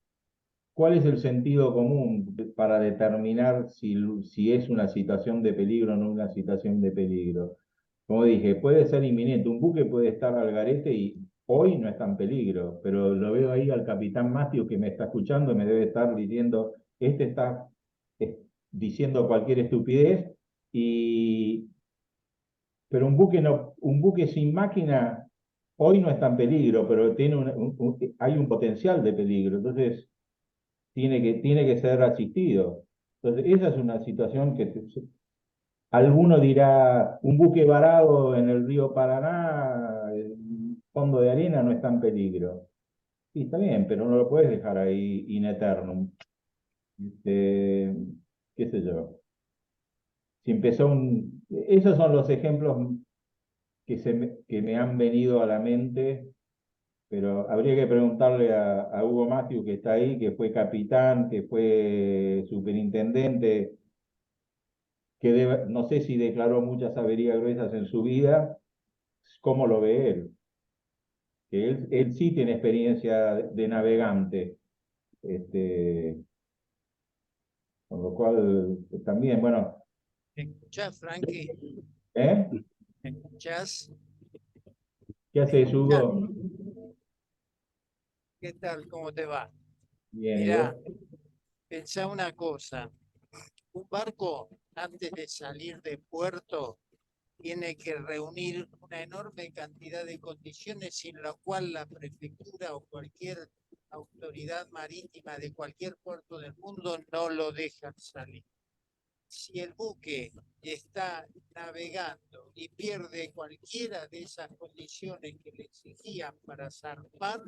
¿cuál es el sentido común para determinar si es una situación de peligro o no una situación de peligro? Como dije, puede ser inminente. Un buque puede estar al garete y hoy no está en peligro, pero lo veo ahí al capitán Matthews que me está escuchando y me debe estar diciendo, está diciendo cualquier estupidez, pero un buque sin máquina hoy no está en peligro, pero hay un potencial de peligro. Entonces, tiene que ser asistido. Entonces, esa es una situación que alguno dirá, un buque varado en el río Paraná, el fondo de arena no está en peligro. Sí, está bien, pero no lo puedes dejar ahí in eternum. Qué sé yo. Si esos son los ejemplos que me han venido a la mente, pero habría que preguntarle a Hugo Matthews, que está ahí, que fue capitán, que fue superintendente, no sé si declaró muchas averías gruesas en su vida, cómo lo ve él. Que él sí tiene experiencia de navegante, con lo cual también, bueno, ¿Me escuchás, Frankie? ¿eh? ¿Me escuchás? ¿Qué haces, Hugo? ¿Qué tal? ¿Cómo te va? Bien, ¿y Mirá, vos? pensá una cosa. Un barco, antes de salir de puerto, tiene que reunir una enorme cantidad de condiciones sin la cual la prefectura o cualquier autoridad marítima de cualquier puerto del mundo no lo dejan salir. Si el buque está navegando y pierde cualquiera de esas condiciones que le exigían para zarpar,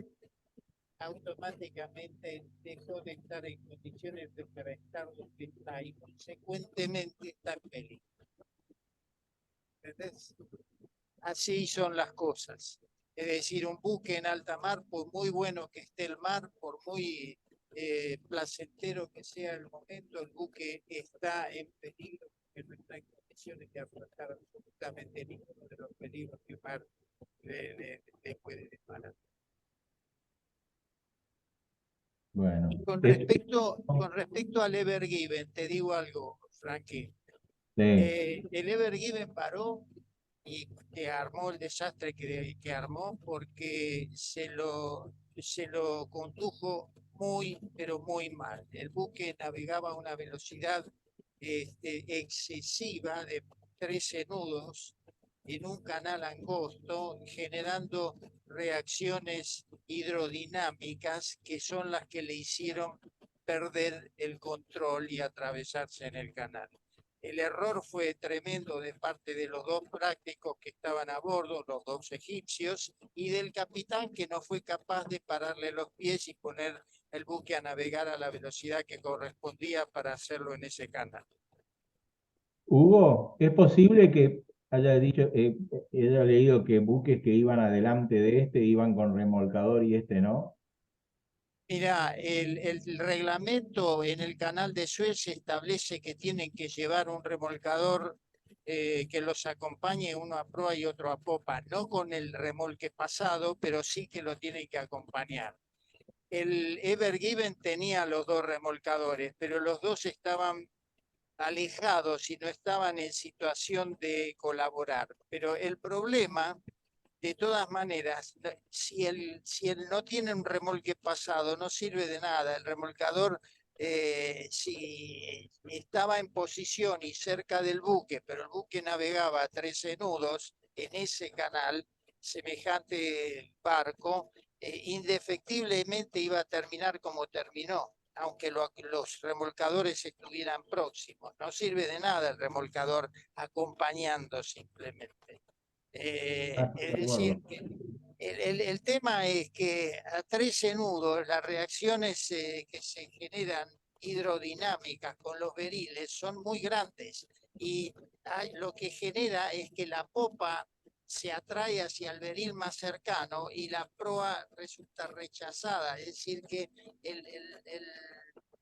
automáticamente dejó de estar en condiciones de estar donde está y consecuentemente está en peligro. ¿Entendés? Así son las cosas. Es decir, un buque en alta mar, por muy bueno que esté el mar, por muy placentero que sea el momento, el buque está en peligro porque no está en condiciones de afrontar absolutamente ninguno de los peligros que el mar le puede disparar. Bueno, Con respecto al Ever Given, te digo algo, Frankie. sí. El Ever Given paró y que armó el desastre que armó porque se lo condujo muy, pero muy mal. El buque navegaba a una velocidad excesiva de 13 nudos en un canal angosto, generando reacciones hidrodinámicas que son las que le hicieron perder el control y atravesarse en el canal. El error fue tremendo de parte de los dos prácticos que estaban a bordo, los dos egipcios, y del capitán que no fue capaz de pararle los pies y poner el buque a navegar a la velocidad que correspondía para hacerlo en ese canal. Hugo, ¿es posible que haya dicho, haya leído que buques que iban adelante de este iban con remolcador y este no? Mira, el reglamento en el canal de Suez establece que tienen que llevar un remolcador que los acompañe, uno a proa y otro a popa, no con el remolque pasado, pero sí que lo tienen que acompañar. El Ever Given tenía los dos remolcadores, pero los dos estaban alejados y no estaban en situación de colaborar. Pero el problema, de todas maneras, si él no tiene un remolque pasado, no sirve de nada. El remolcador, si estaba en posición y cerca del buque, pero el buque navegaba a 13 nudos en ese canal, semejante barco, indefectiblemente iba a terminar como terminó, aunque los remolcadores estuvieran próximos. No sirve de nada el remolcador acompañando simplemente. Es decir, que el tema es que a 13 nudos las reacciones que se generan hidrodinámicas con los beriles son muy grandes y lo que genera es que la popa se atrae hacia el beril más cercano y la proa resulta rechazada, es decir que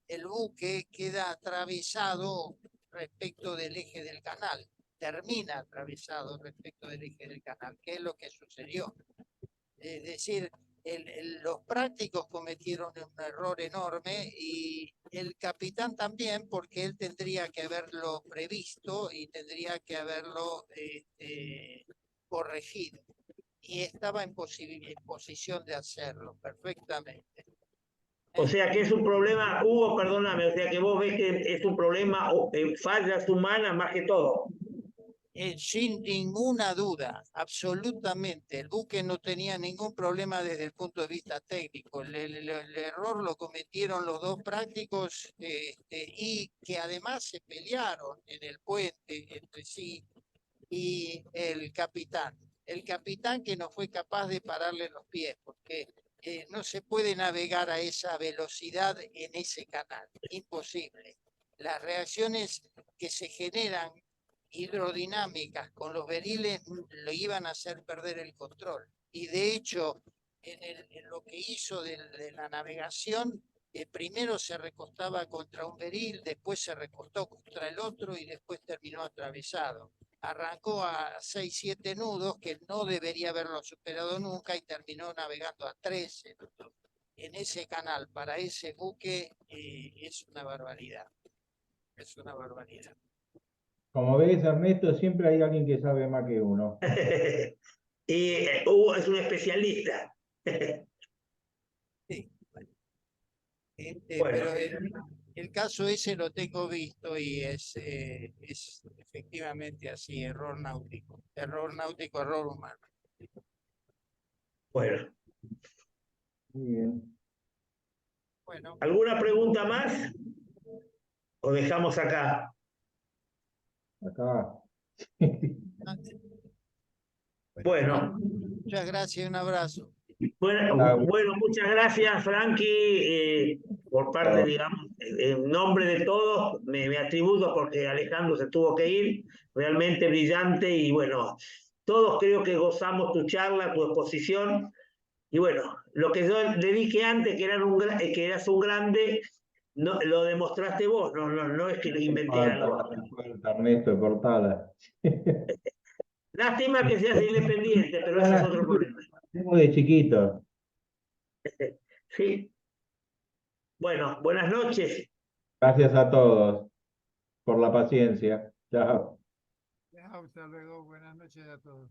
el buque queda atravesado respecto del eje del canal, termina atravesado respecto del eje del canal, que es lo que sucedió. Es decir, los prácticos cometieron un error enorme y el capitán también, porque él tendría que haberlo previsto y tendría que haberlo corregido. Y estaba en posición de hacerlo perfectamente. O sea que es un problema, Hugo, perdóname, o sea que vos ves que es un problema en fallas humanas más que todo. Sin ninguna duda, absolutamente. El buque no tenía ningún problema desde el punto de vista técnico. El error lo cometieron los dos prácticos y que además se pelearon en el puente entre sí y el capitán. El capitán que no fue capaz de pararle los pies, porque no se puede navegar a esa velocidad en ese canal. Imposible. Las reacciones que se generan hidrodinámicas con los beriles lo iban a hacer perder el control. Y de hecho, en lo que hizo de la navegación, primero se recostaba contra un beril, después se recostó contra el otro y después terminó atravesado. Arrancó a 6, 7 nudos, que no debería haberlo superado nunca, y terminó navegando a 13 nudos. En ese canal, para ese buque, es una barbaridad. Es una barbaridad. Como ves, Ernesto, siempre hay alguien que sabe más que uno. Y Hugo es un especialista. Sí. Bueno. Pero el caso ese lo tengo visto y es efectivamente así, error náutico, error humano. Bueno. Muy bien. Bueno. ¿Alguna pregunta más? ¿O dejamos acá? Acá. Bueno. Muchas gracias, un abrazo. Bueno, muchas gracias, Frankie, por parte, digamos, en nombre de todos, me atributo porque Alejandro se tuvo que ir, realmente brillante y bueno, todos creo que gozamos tu charla, tu exposición y bueno, lo que yo le dije antes que eras un grande, no, lo demostraste vos, no es que lo inventé algo. Ernesto, cortala. Lástima que seas independiente, pero ese es otro problema. Tengo de chiquito. Sí. Bueno, buenas noches. Gracias a todos por la paciencia. Chao. Hasta luego, buenas noches a todos.